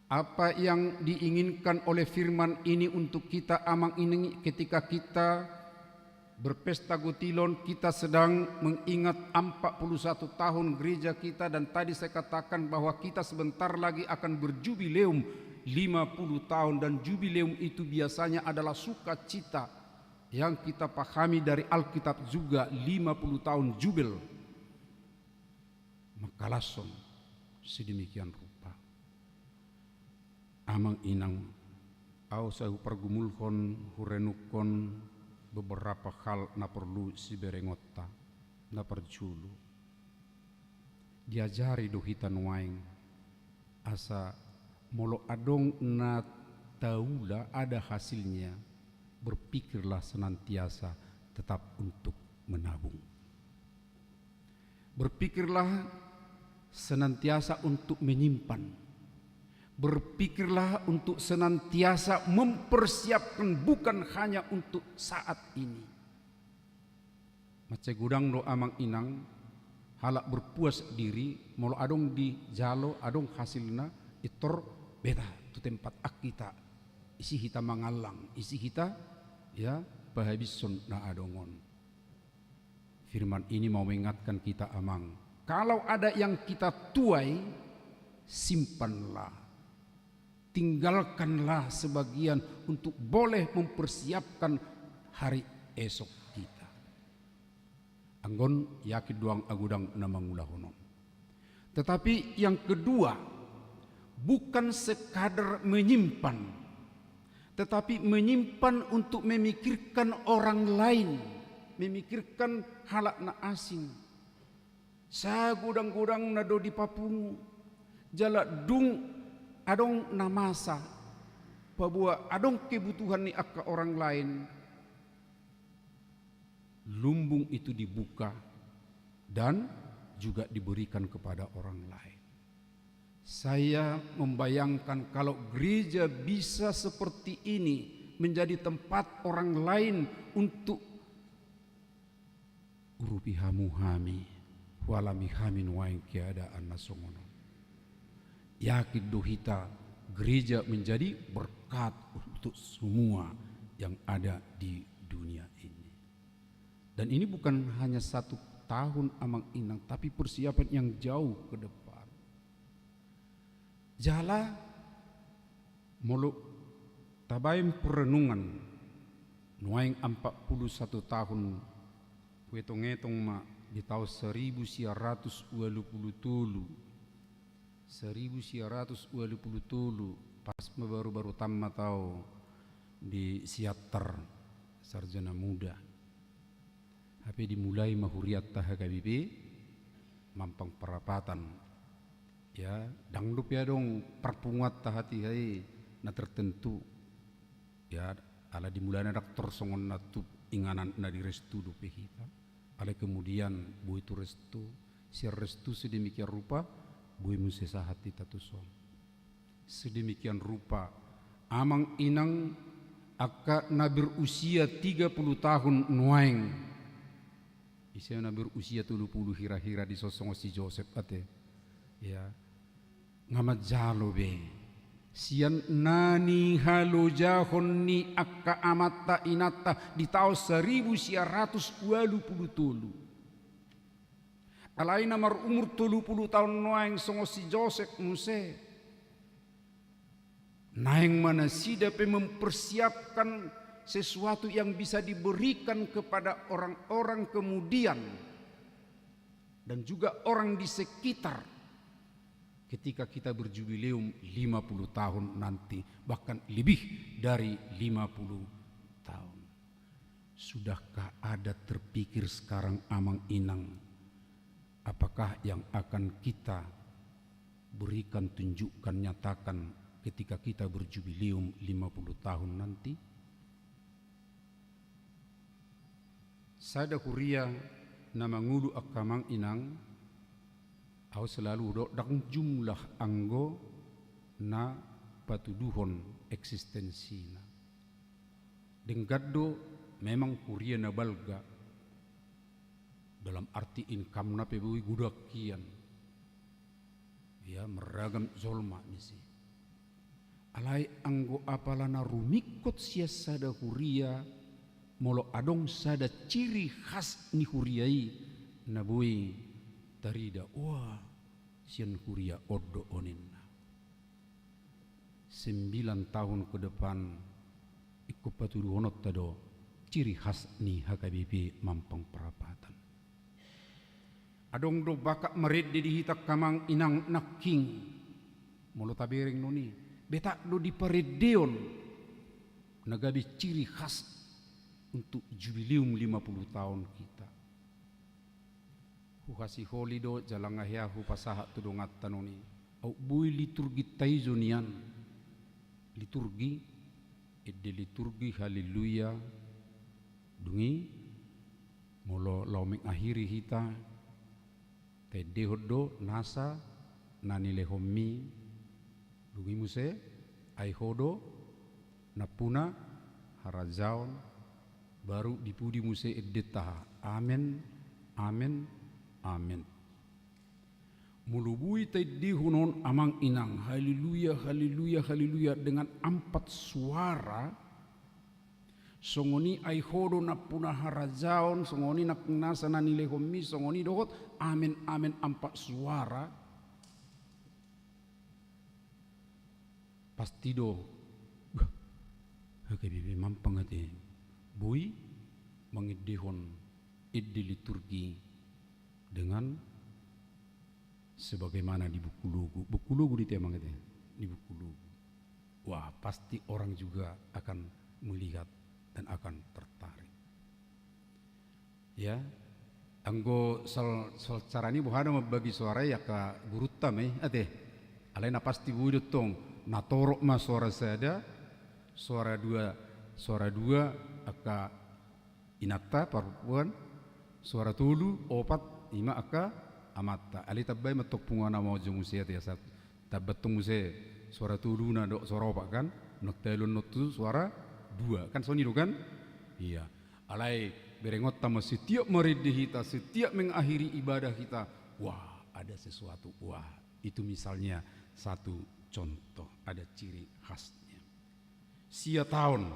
Apa yang diinginkan oleh firman ini untuk kita amang ini ketika kita berpesta gutilon, kita sedang mengingat 41 tahun gereja kita, dan tadi saya katakan bahwa kita sebentar lagi akan berjubileum 50 tahun, dan jubileum itu biasanya adalah sukacita yang kita pahami dari Alkitab juga 50 tahun jubil. Makalason sedemikian rupa. Amang inang au sahu pergumulkon hurenukon beberapa hal na perlu si berengota na perjulu. Diajari dohitan waing asa molo adong na taula ada hasilnya, berpikirlah senantiasa tetap untuk menabung. Berpikirlah senantiasa untuk menyimpan. Berpikirlah untuk senantiasa mempersiapkan, bukan hanya untuk saat ini. Mace gudang do amang inang halak berpuas diri molo adong di jalo adong hasilna itor beta tu tempat akita isi hita mangalang isi hita ya pahabison na adongon. Firman ini mau mengingatkan kita amang, kalau ada yang kita tuai, simpanlah, tinggalkanlah sebagian untuk boleh mempersiapkan hari esok kita. Anggon yakin duang agudang namangulahonon. Tetapi yang kedua, bukan sekadar menyimpan, tetapi menyimpan untuk memikirkan orang lain, memikirkan halak na asing. Sa gudang-gudang nado di Papungu, jala dung adong namasa, pabua adong kebutuhan ni akka orang lain. Lumbung itu dibuka dan juga diberikan kepada orang lain. Saya membayangkan kalau gereja bisa seperti ini, menjadi tempat orang lain untuk urupi hamu-hami walami hamin waing keadaan nasongono. Yakin dohita gereja menjadi berkat untuk semua yang ada di dunia ini. Dan ini bukan hanya 1 tahun amang inang, tapi persiapan yang jauh ke depan. Jala mulu tabaim perenungan nuaing 41 tahun kuetong-etong ma di tahun 1927 pas baru-baru tamma tahu di siater sarjana muda. HP dimulai mahuriat THKBP Mampang Perapatan. Ya, dangdup ya dong perpungat tahati hai na tertentu. Ya, ala dimulai na dokter songon na tu inganan na di restu do pehita. Ala kemudian bu itu restu, si restu sedemikian rupa bu musesa hati tatuson. Sedemikian rupa amang inang akka na berusia 30 tahun nuaing. Isya na berusia 30 hira-hira di sosong si Joseph ate. Ya. Ngamat jalo be. Sian nani halo jahon ni akka amata inata di tahun 1923. Alai namar umur 30 tahun noaing songo si Joseph muse. Naing mana sidape mempersiapkan sesuatu yang bisa diberikan kepada orang-orang kemudian dan juga orang di sekitar ketika kita berjubileum 50 tahun nanti, bahkan lebih dari 50 tahun. Sudahkah ada terpikir sekarang amang inang, apakah yang akan kita berikan, tunjukkan, nyatakan ketika kita berjubileum 50 tahun nanti? Sada huria nama ngulu akamang inang au selalu do dang jumlah anggo na patuduhon eksistensina. Denggaddo memang huria na balga dalam arti income na pebui gudakian. Ya meragam zolma misi. Alai anggo apalana rumikot sia sada huria molo adong sada ciri khas ni huriai nabui tarida wah sian huria odo oninna 9 tahun ke depan ikut patuduhonot tado ciri khas ni HKBP Mampang Perapatan. Adong do bakak mered di hitak kamang inang naking molo tabering noni betak do di paredeon nagabi ciri khas untuk jubileum 50 tahun kita. Hu kasih holido jalang ahya hu pasaha tudongat tanoni. Au bui liturgi taizonian. Liturgi edde liturgi haleluya dungi molo lau mengakhiri hita Tede hodo nasa nanile homi lungi muse ai hodo napuna harajaon baru dipudi muse edetaha. Amen, amen, amen. Mulubui tadi hunon amang inang haleluya, haleluya, haleluya dengan 4 suara. Songoni ai hodo napuna harajaon, songoni nak nasa nanile homi, songoni dohot amen, amen 4 suara. Pasti do bibi mampang ate bui mangidehon iddi liturgi dengan sebagaimana di buku lugu di temang ate di buku lugu. Wah, pasti orang juga akan melihat dan akan tertarik. Ya, anggo sal carani buhana membagi suara ya ka gurutam ate. Alena pasti budut tong natorok ma suara sada, suara dua aka inata perempuan, suara tulu opat ima aka amata. Ali tabai matok pungana mau jumusia ate sat. Tabatung muse suara tulu na dok suara opat kan, nok telun nok tu suara 2 kan soniru kan? Iya. Alai berengot tama setiap meridih kita, setiap mengakhiri ibadah kita. Wah, ada sesuatu. Wah, itu misalnya satu contoh, ada ciri khasnya. Sia tahun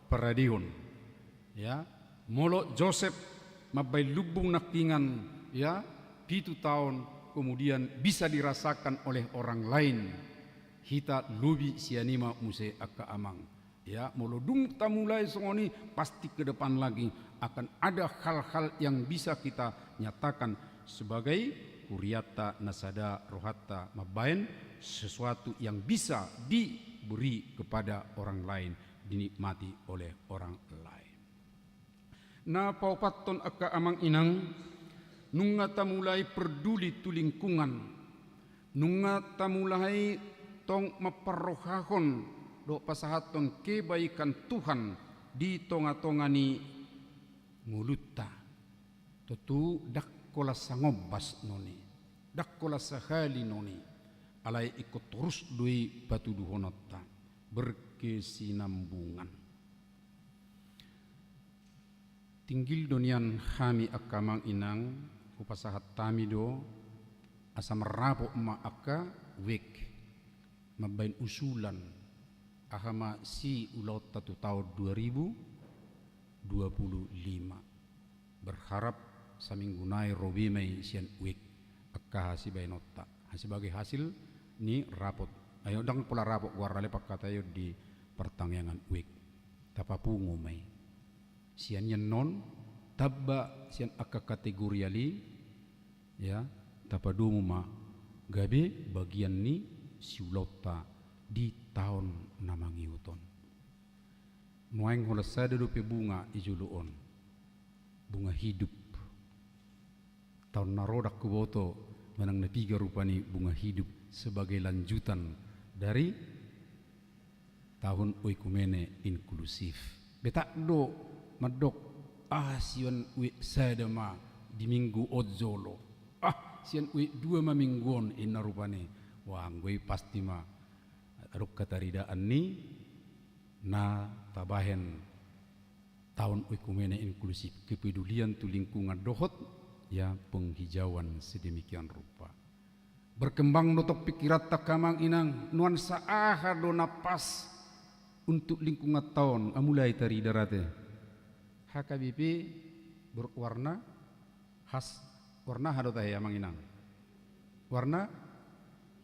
peradihun, ya, molo Joseph mabai lubung nakingan, ya, 7 tahun kemudian bisa dirasakan oleh orang lain. Hita lubi sianima muse aka amang. Ya, molodung tamulai songoni pasti ke depan lagi akan ada hal-hal yang bisa kita nyatakan sebagai kuriata nasada rohata mabain, sesuatu yang bisa diberi kepada orang lain, dinikmati oleh orang lain. Na paupaton aka amang inang nunga tamulai peduli tu lingkungan, nunga tamulai tong maparrohahon do pasahaton kebaikan Tuhan di tonga-tongani ngulutta tutu dakkola sangobas noni dakkola sahali noni alai ikut terus dui batu duhonotta berkesinambungan tinggil donian kami akamang inang upasahat tamido asam rapo ma aka wek mabain usulan ahama si ulaut tatu tahun 2025 berharap saminggunai robi mai sian wik akka hasibai nota sebagai hasil ni rapot ayo dang pula rapot warale pakatayo di pertangyangan wik tapapungu mai sian yen non tabba sian akka kategori ali ya tapadumu ma gabe bagian ni si ulauta di tahun namangi uton nuaing hola sada dupe bunga ijuluon bunga hidup tahun narodak kuboto menang napiga rupani bunga hidup sebagai lanjutan dari tahun oikumene inklusif betak do madok sian wi sada ma di minggu ojolo sian wi 2 mingguon ina rupani wah gue pasti ma ruk kataridaan ni na tabahen tahun ekumene inklusif kepedulian tu lingkungan dohot ya penghijauan sedemikian rupa berkembang notok pikirat takamang inang nuansa aha do napas untuk lingkungan tahun amulai tari darate HKBP berwarna khas warna hado tahe amang inang warna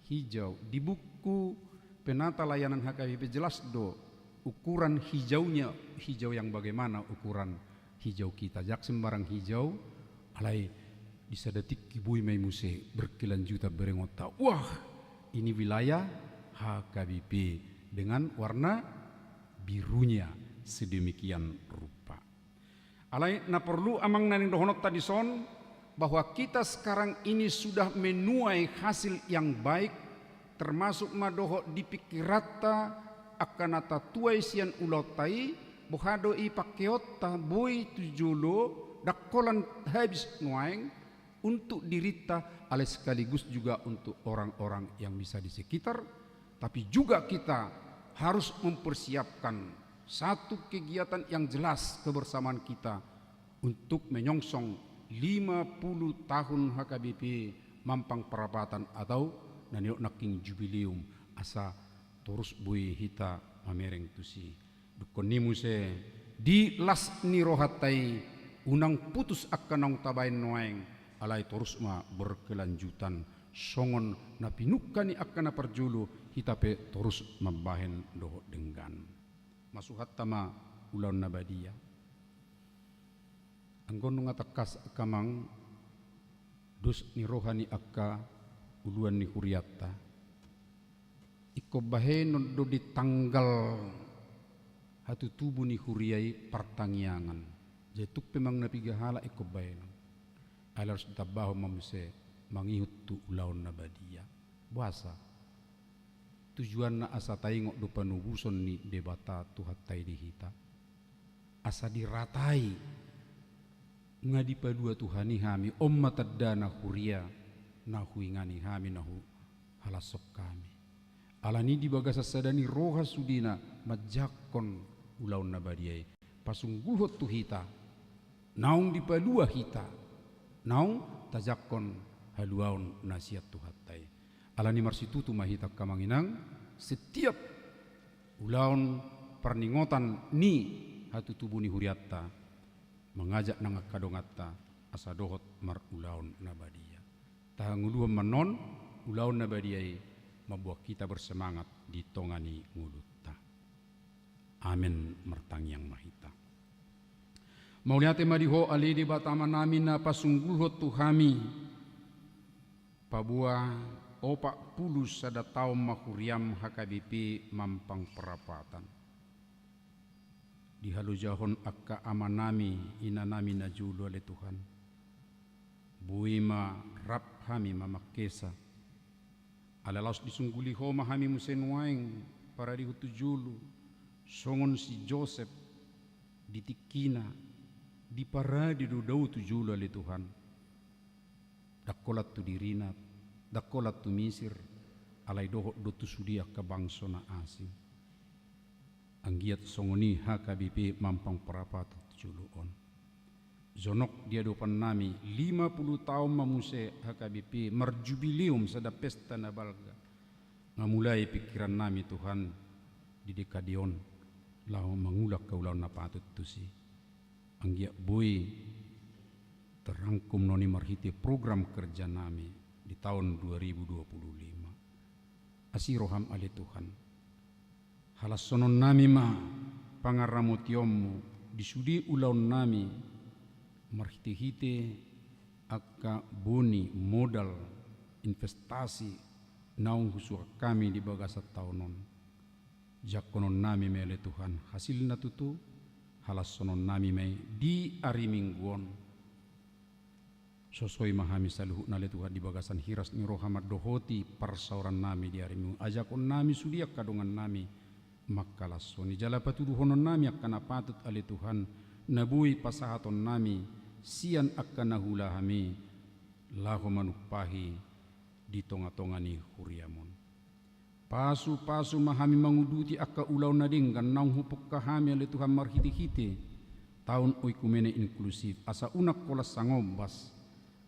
hijau di buku penata layanan HKBP jelas do ukuran hijaunya hijau yang bagaimana ukuran hijau kita jak sembarang hijau alai bisa detik kibui mai muse berkelanjutan berengota wah ini wilayah HKBP dengan warna birunya sedemikian rupa alai na perlu amang naning dohonot tadi son bahwa kita sekarang ini sudah menuai hasil yang baik termasuk madoho dipikirata akanata tuai sian ulotai bohado i pakeota boy tujulo dakkolan habis nuaing untuk dirita, oleh sekaligus juga untuk orang-orang yang bisa di sekitar. Tapi juga kita harus mempersiapkan satu kegiatan yang jelas kebersamaan kita untuk menyongsong 50 tahun HKBP Mampang Perapatan atau naniok naking jubileum asa terus bui hita mamereng tusi dukonimu se di las ni rohatai unang putus akanong tabain noeng alai terus ma berkelanjutan songon na pinukani akana perjulu hitape terus membahen doho denggan masuhat tama ulan nabadia anggon ngatakas akamang dus ni rohani akka uluan ni huriatta iko bahenon do di tanggal hatu tubuh ni huriai pertangiangan jetuk pemang napigahala iko bahenon alar tabaho mamse mangihut tu ulaon nabadia buasa tujuan na asa taingok do panubuson ni debata tuhatai dihita asa diratai ngadi padua tuhani hami omma tadana huria nahu ingani hami nahu halasok kami alani di bagasa sadani roha sudina majakon ulaun nabadiai pasungguhot tu hita naung di padua hita naung tajakon haluaun nasihat tuhatai alani marsitutu mahita kamanginang setiap ulaun perningotan ni hatu tubuh ni huriatta mengajak nang kadongata asa dohot mar ulaun nabadia tahanguluan manon ulaun nabadiai membuat kita bersemangat di tongani ngulutta amin mertangiang mahita mauliate madiho ali di batama nami na pasungguhot tuhami pabua opak pulus sada taum mahuriam HKBP Mampang Perapatan di halujahon akka amanami inanami na julu ale Tuhan buima rap hami mamakesa alalaus disungguli homa hami musen waing para dihutu julu songon si Joseph ditikina di para di dudau tu julu ale Tuhan dakolat tu dirinat dakolat tu misir alai dohok do tu sudia ka bangsona asing anggiat songoni HKBP Mampang Perapatan juluon zonok dia dopan nami 50 tahun mamuse HKBP merjubileum sada pesta nabalga ngamulai pikiran nami Tuhan di dekadion lau mangulak kaulau napatut tusi anggiat boy terangkum noni marhiti program kerja nami di tahun 2025 asiroham ali Tuhan halas sonon nami ma pangaramotiomu disudi ulaun nami marhite-hite akka boni modal investasi naung husua kami di bagasa tahunon jakonon nami mele Tuhan hasil natutu halas sonon nami mai di ari mingguon sosoi mahami saluhu nale Tuhan di bagasan hiras ni rohamad dohoti parsauran nami di ari minggu ajakon nami sudia kadongan nami makkalasoni jala patuduhonon nami akkana patut ali Tuhan nabui pasahaton nami sian akkana hula hami lahu manupahi di tonga-tongani huriamon pasu-pasu mahami manguduti akka ulau nadinggan naung hupuk kahami ali Tuhan marhiti-hiti tahun oikumene inklusif asa unak kolas sangobas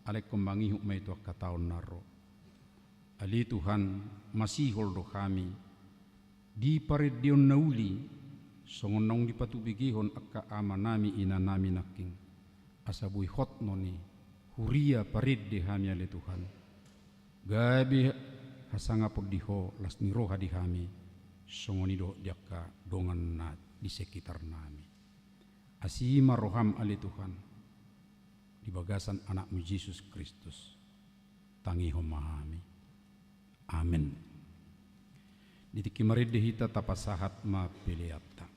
ale kombangi hukma itu akka tahun naro ali Tuhan masih holdo kami di paredion nauli songon naung di patubigihon akka ama nami ina nami naking asabui hot noni huria paredde hami ale Tuhan gabi hasanga poddiho las niroha di hami songoni do diakka dongan na di sekitar nami asima roham ale Tuhan di bagasan anakmu Yesus Kristus tangi homahami amin ditiki maridde hita tapasahat ma peleatta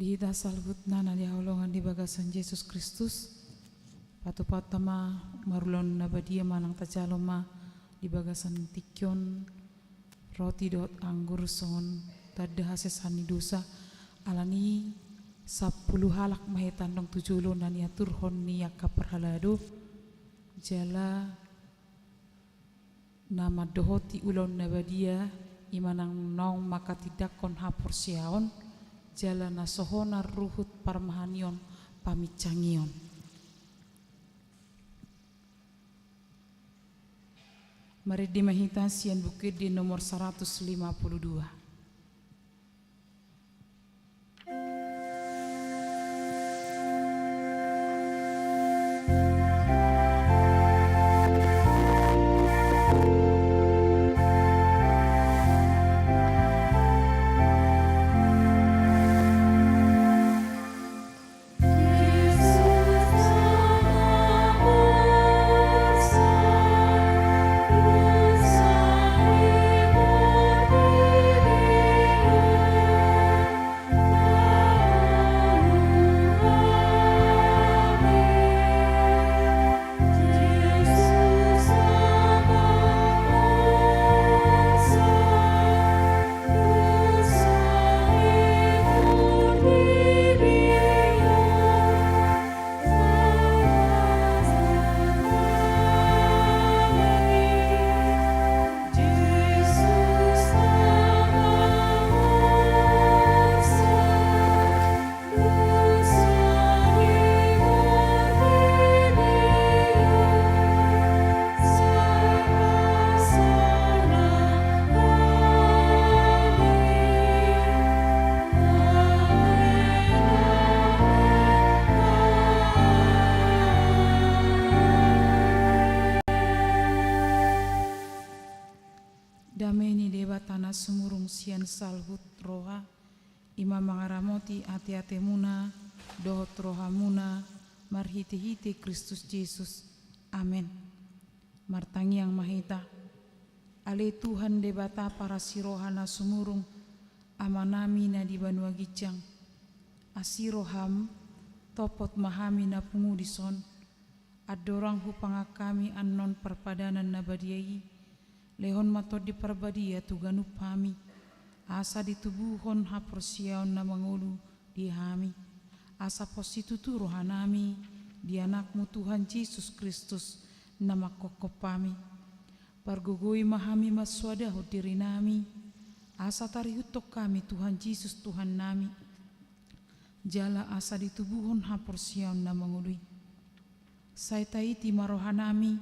Dihita salbut nana di haulongan di bagasan Yesus Kristus. Patu patama marulon nabadia manang tajaloma di bagasan tikyon roti dot anggur son tada hasesani dosa alani 10 halak mahetan dong 7 nan yatur hon ni yakaperhalado jala nama dohoti ulon nabadia imanang nong maka tidak kon hapor siaon jala nasohona ruhut parmahanion pamicangion. Mari dimahita sian bukit di nomor 152. Dameni dewa tanah sumurung sian salhut roha ima mangaramoti ati-ati muna dohot roha muna marhiti-hiti Kristus Yesus. Amin. Martangi yang mahita ale Tuhan debata para sirohana sumurung amanami na di banua gicang asiroham topot mahami na pungudison adorang hupanga kami anon perpadanan nabadiai lehon matod di parbadia tuganu pami asa ditubuhon haporsiaon na mangulu di hami asa positutu rohanami di anakmu Tuhan Yesus Kristus na makokopami pargugui mahami maswadaho diri nami asa tarihutok kami Tuhan Yesus Tuhan nami jala asa ditubuhon haporsiaon na mangului saitaiti marohanami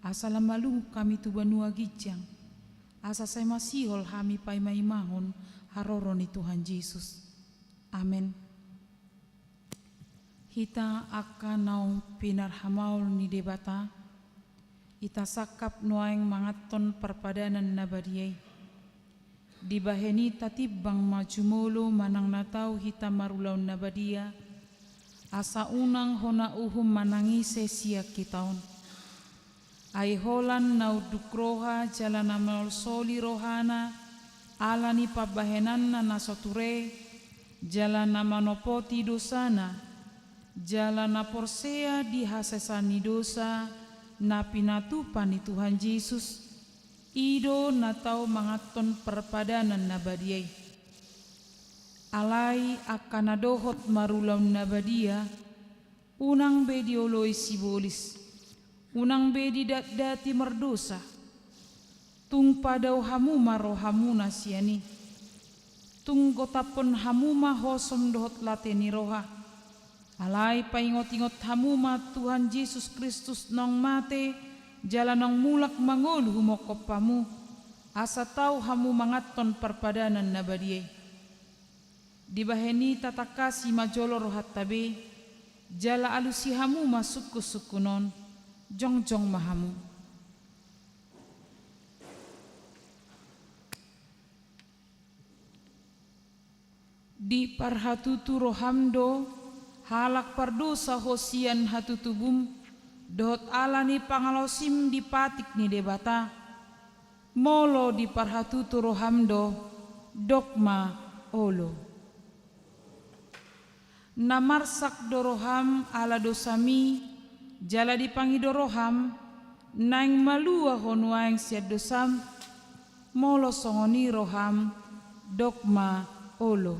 asa lamalu kami tu banua gijang asa saya masihol kami pai maimahon haroron ni Tuhan Yesus. Amin. Hita akan nau pinar hamaul ni debata ita sakap nuaeng mangaton perpadanan nabadiai di baheni tatibang majumolo manang natau hita marulaun nabadia asa unang hona uhum manangise siak kitaon ai holan nauduk roha jalana maul soli rohana alani pabahenanna nasoture jalana manopoti dosana jalana porsea dihasesani dosa napinatupan ni Tuhan Yesus ido natau mangaton perpadanan nabadiai alai akan adohot marulaun nabadia unang bedioloi sibolis unang bedi dati merdosa tung padau hamuma rohamuna siani tung gotapon hamuma hosom dohot lateni roha alai paingot-ingot hamuma Tuhan Yesus Kristus nong mate jalanong mulak mangolu humokopamu asa tau hamu mangaton perpadanan nabadie dibaheni tatakasi majolo rohat tabe jala alusi hamuma suku-sukunon jong-jong mahamu. Di parhatutu rohamdo halak pardosa hosian hatutubum dot alani pangalosim di patik ni debata molo di parhatutu rohamdo dogma olo. namarsak doroham ala dosami jala dipangi doroham naing malua honuaing siad dosam molo songoni roham dogma olo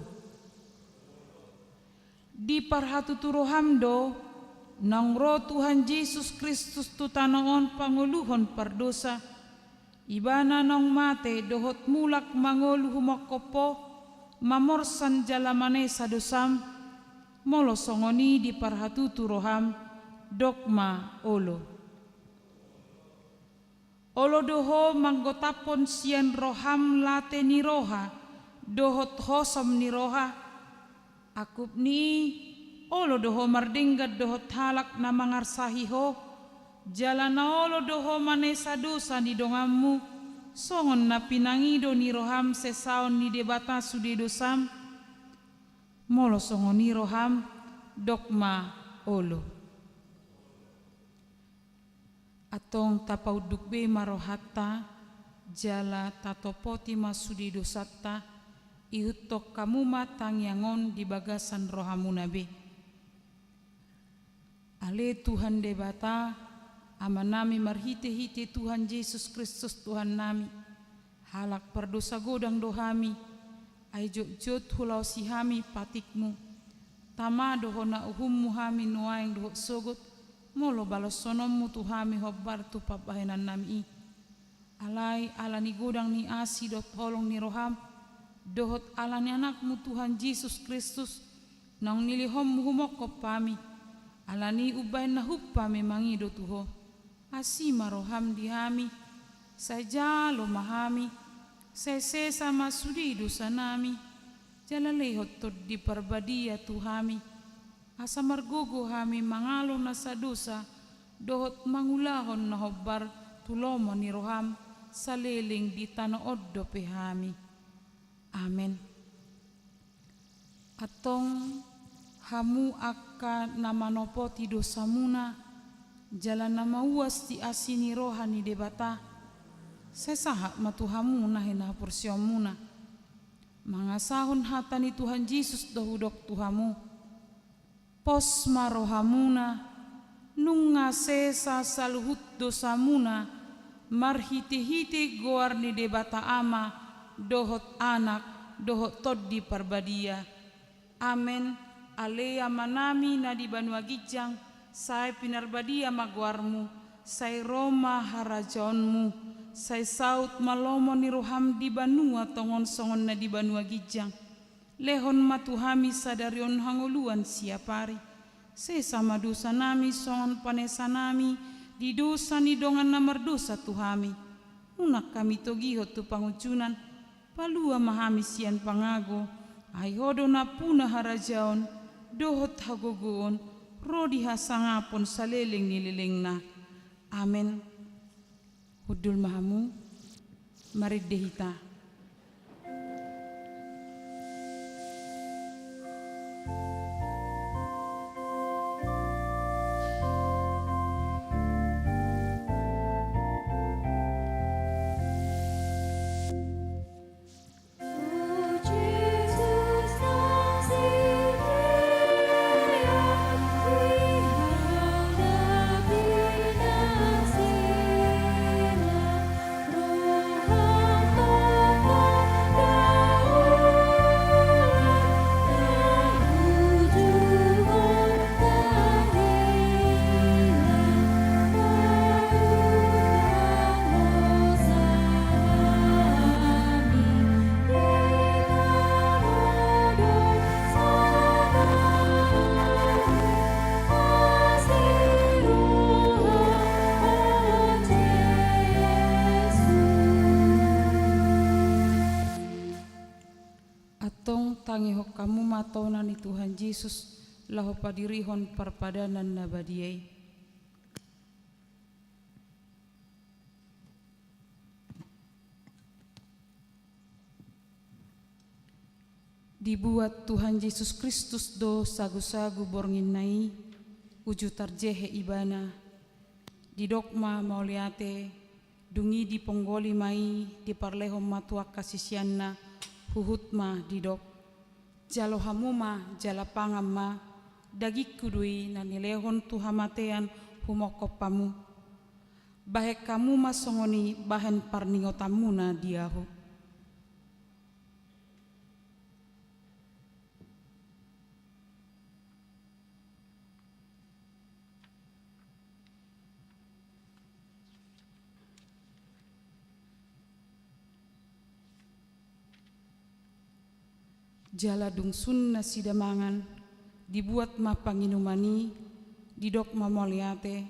di parhatu turoham do nang roh Tuhan Yesus Kristus tu tanoon panguluhon pardosa ibana nong mate dohot mulak mangolu humakopo mamorsan jalamane sadosam molo songoni di parhatu turoham dogma olo doho manggotapon sian roham late ni roha dohot hosom ni roha akup ni olo doho mardinggat dohot halak na mangarsahiho jalana olo doho manesa dosa ni dongammu songon na pinangido ni roham sesaon ni debata sudi dosam molo songon ni roham dogma olo atong tapauduk be marohata jala tatopoti masudi dosatta ihutok kamu matang yangon di bagasan rohamunabe ale Tuhan debata amanami marhite-hite Tuhan Yesus Kristus Tuhan nami halak perdosa godang dohami ai jot hulau sihami patikmu tama dohona uhummu hami nuaing dohot sogot molo balos sonommu tuhami hobbar tu pabahenan nami alai alani godang ni asi dot holong ni roham dohot alani anakmu Tuhan Yesus Kristus nang nilihom humokop pami alani ubay na hupami mangido tuho asima roham dihami saja lo mahami sese sama sudi dosa nami jalalehot tod di parbadia tuhami asa margogo hami mangalo na sa dosa dohot mangulahon na hobbar tulomo ni roham saliling di tanood do pehami amen atong hamu akka namanopo ti dosa muna jalan nama uas ti asini rohani debata sesahak matuhamu nahina porsiom muna mangasahon hatani Tuhan Yesus dohudok tuhamu pos marohamuna nunga sesa saluhut dosa muna marhite-hite goar ni debata ama dohot anak dohot tod di parbadia amen alea manami na di Banua Gijang sai pinarbadia magwarmu sai Roma harajonmu sai saut malomo ni roham di Banua tongon songon na di Banua Gijang lehon matuhami sadarion hanguluan siapari sesama dosa nami songon panesa nami di dosa ni dongan namar dosa tuhami unak kami togihot tu pangucunan palua mahami sian pangago ai hodo na puna harajaon dohot hagogoon rodi hasangapon saleling nililing na amen hudul mahamu marid dehita tangihok kamu matonan ni Tuhan Yesus laho padirihon parpadanan nabadiai dibuat Tuhan Yesus Kristus do sagu-sagu borngin nai uju tarjehe ibana di dogma mauliate dungi di ponggoli mai di parlehom matuak kasisianna huhutma di dok Jalo hamuma jala pangama dagi kudui na nilehon tuhamatean humokopamu. Bahek kamu masongoni bahen parningotamuna diahu. Jala dungsun nasi damangan dibuat ma panginumani didok mamoliate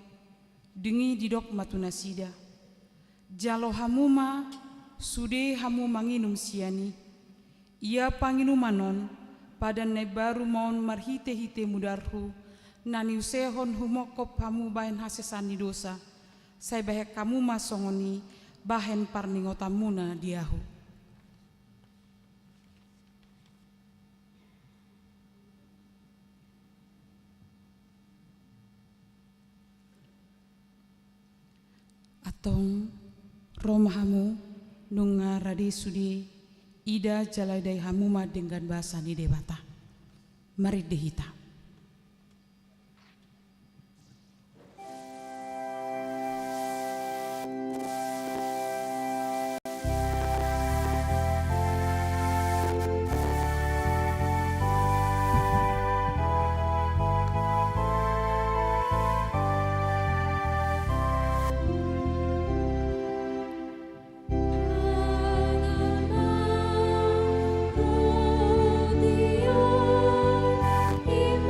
dengi didok matunasida. Jalo hamuma sude hamu manginum siani ia panginumanon pada ne baru maun marhite-hite mudarhu nani usehon humokop hamu bahen hasesani dosa sai bahek kamu masongoni bahen parningotamuna diahu. Tong romahamu nunga radi sudi ida jaladai hamuma dengan bahasa ni debata. Mari dehita.
Dia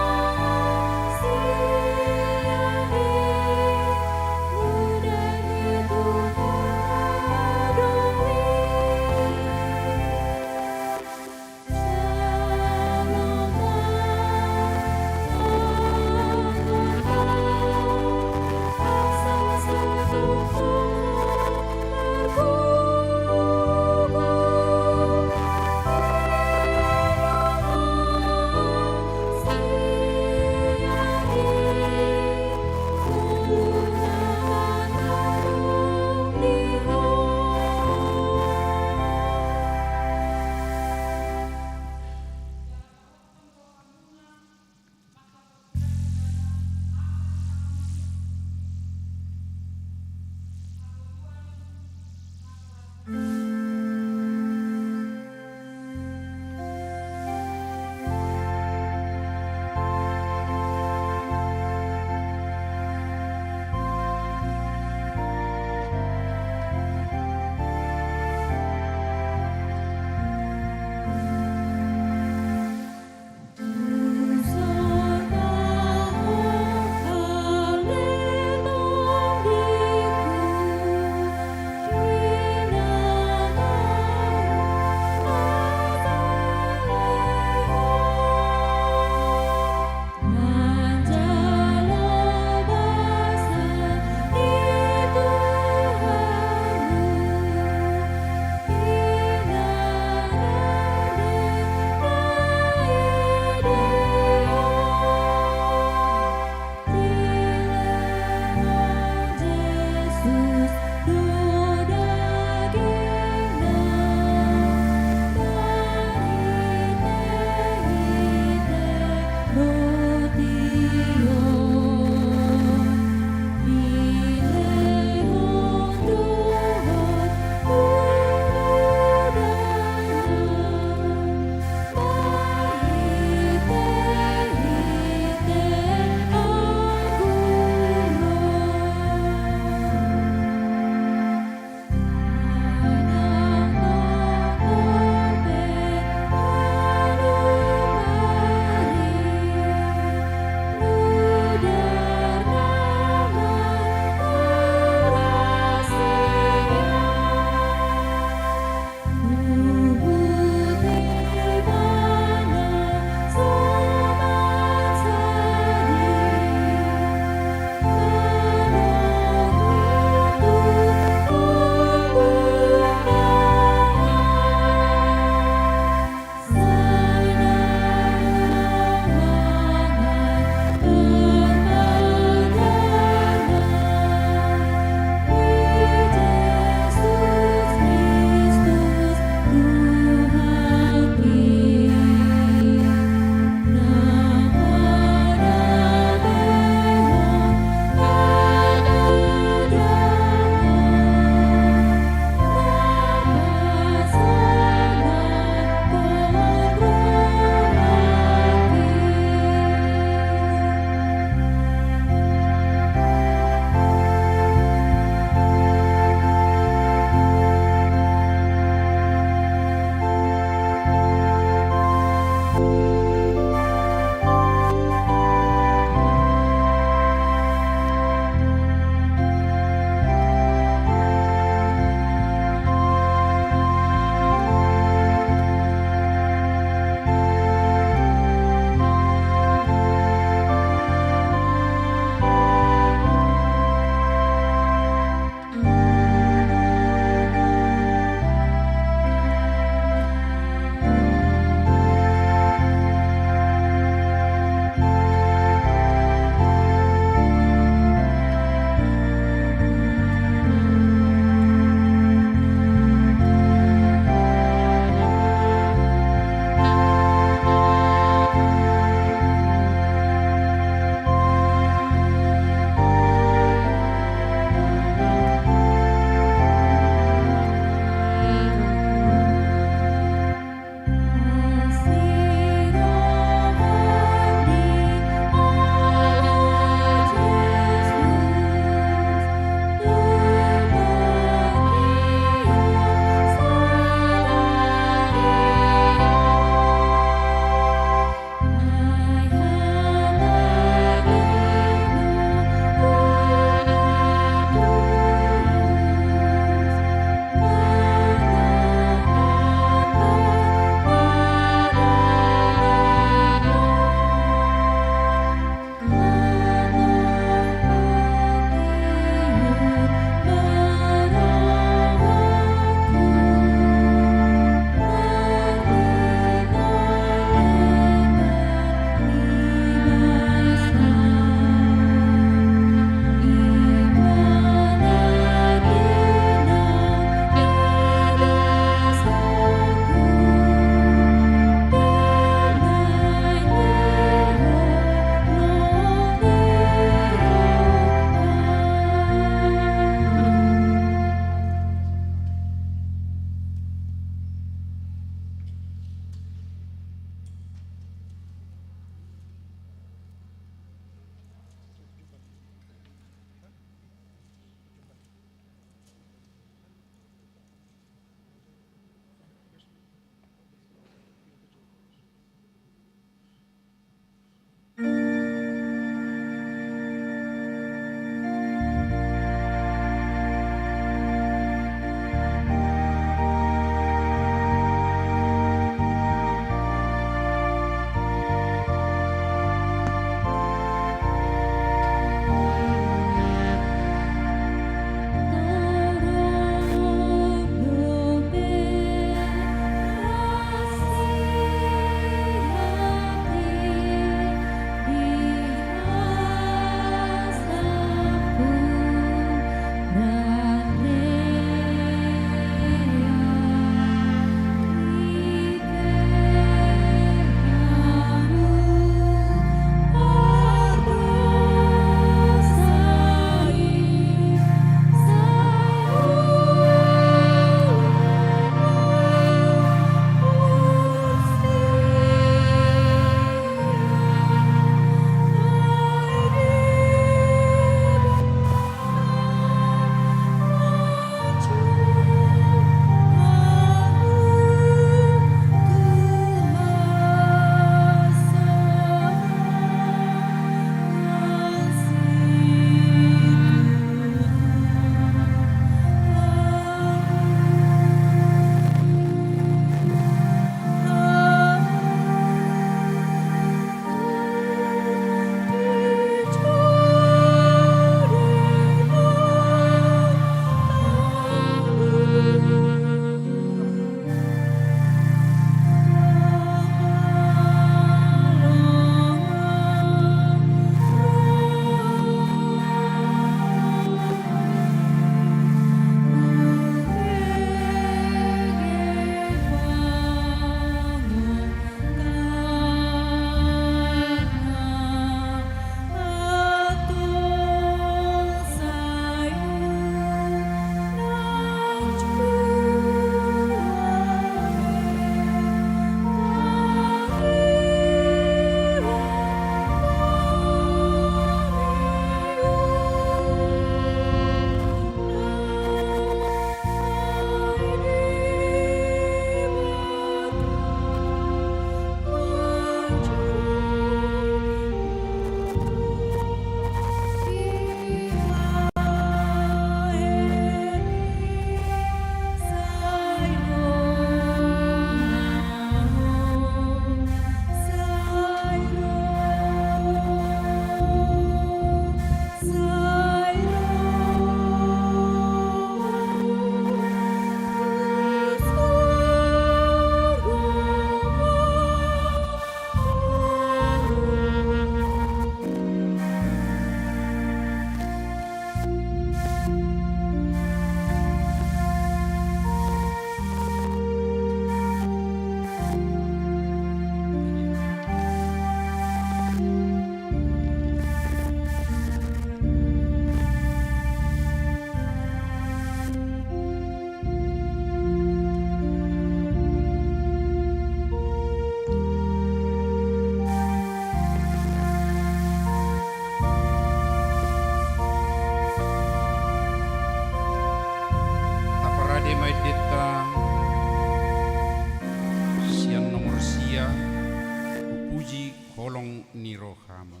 ni rohamu.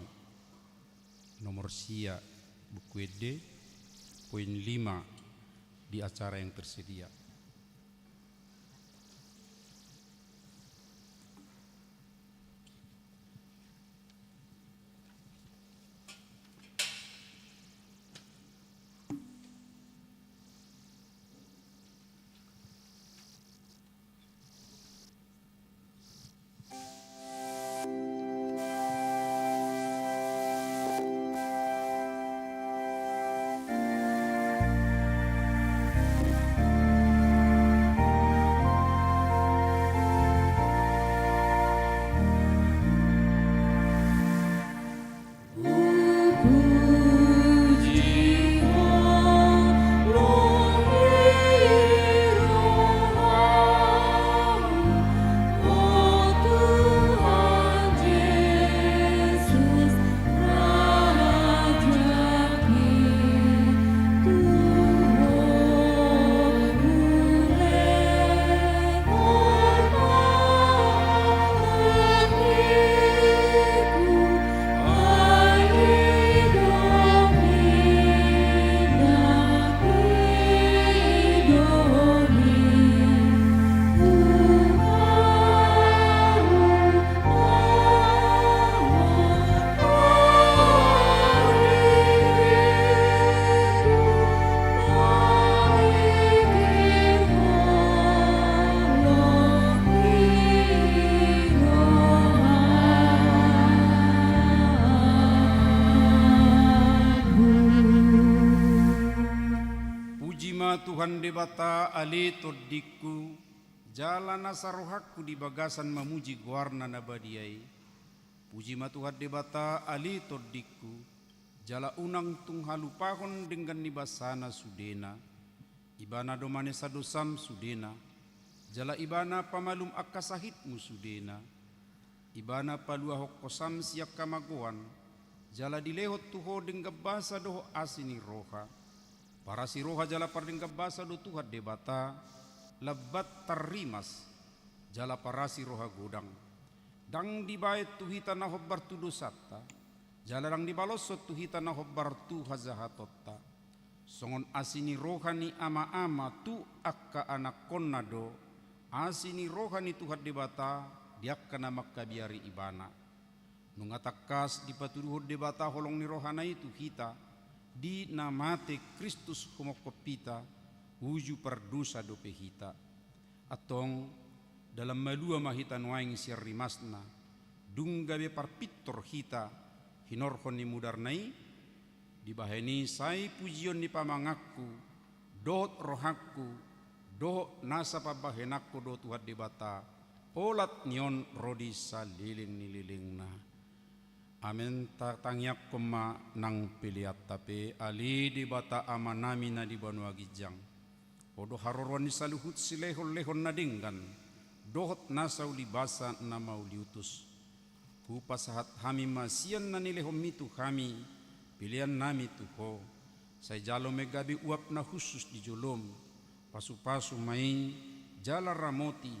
Nomor sia buku D poin 5 di acara yang tersedia. Tuhan debata ali todiku jalan nasarohaku di bagasan memuji guarna nabadiai. Puji ma Tuhan debata ali todiku jala unang tung halupahon dengan nibasana sudena. Ibana domane sadosam sudena. Jala ibana pamalum akasahitmu sudena. Ibana palua hokosam siak kamagoan. Jala dilehot tuho dengan basa doho asini roha. Para si roha jala pardingka basa do Tuhan debata lebat terimas jala para si roha godang dang dibaet tuhita na hobbar tu dosata jala dang dibalosot tuhita na hobbar tu hazahatotta songon asini rohani ama-ama tu akka anak konnado asini rohani Tuhan debata diakka na makkabiari ibana nungatakas dipatuduhod debata holong ni rohana itu hita di namate Kristus homokopita uju perdosa dope hita atong dalam malua mahitan waing siar rimasna dunggabe parpitor hita hinorhon ni mudarnai dibaheni sai pujion ni pamangaku dot rohaku do nasa pabahenakku do Tuhan debata olat nion rodi saliling nililingna. Amin tangyak koma nang piliat tapi ali di bata amanami na di banua gijang. Odo harorwani saluhut silehon-lehon nadinggan. Dohot nasau libasa na mauliutus. Hupasahat hami masian na nilehom mitu kami. Pilihan nami tuho. Say jalo megabi uap na khusus di jolom. Pasu-pasu main jala ramoti.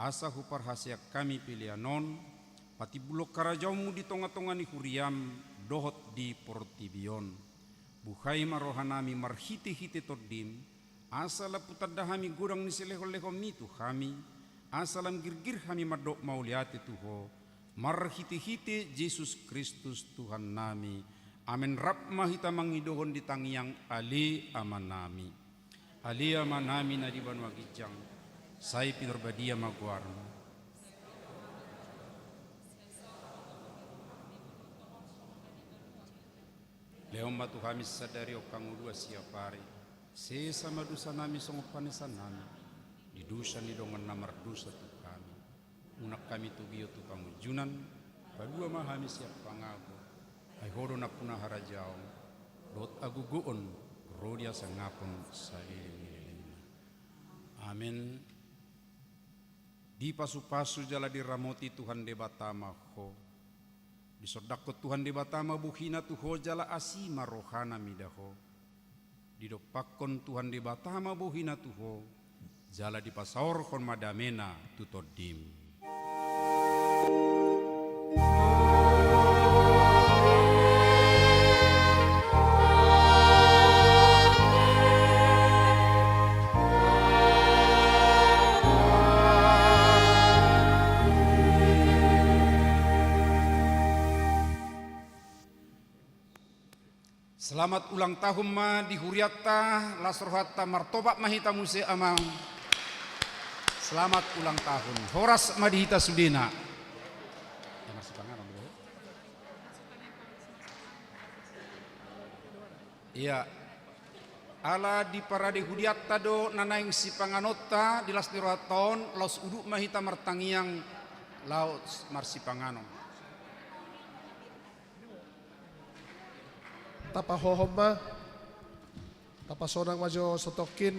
Asa huparhasiak kami pilihanon. Pati bulok karajaumu di tonga-tonga ni huriam dohot di portibion. Buhay marohanami marhiti-hiti tordim. Asala putadahami gurang ni seleho-leho mitu kami. Asalam girgir kami madok mauliati tuho. Marhiti-hiti Yesus Kristus Tuhan nami. Amin rapma hita mangidohon di tangiang ali amanami. Ali amanami na di banua gijang. Sai pinurbadia maguarno. Leom batu kami sadari okang udua siapari. Sesama dosa nami songopanesan nami. Di dosa ni dongan namar dosa tu kami. Unak kami tugio tu pangujunan. Padua mahami siap pangago. Ay hodo na punah harajao. Dot aguguon. Rodia sangapon sa iling. Amin. Di pasu-pasu jala diramoti Tuhan debatama ho. Disodakot Tuhan debatama buhina tuho jala asima rohana midaho. Didopakon Tuhan debatama buhina tuho jala dipasaorkon madamena tutodim. Selamat ulang tahun ma di huriatta lasrohatta martobat mahita muse amang. Selamat ulang tahun. Horas madihita sudina. Iya. Ala di parade hudiatta do nanaing si panganotta di las nirohaton laus uduk mahita martangiang laut marsi pangano.
Tapa hohoma, tapa sonang majo sotokin,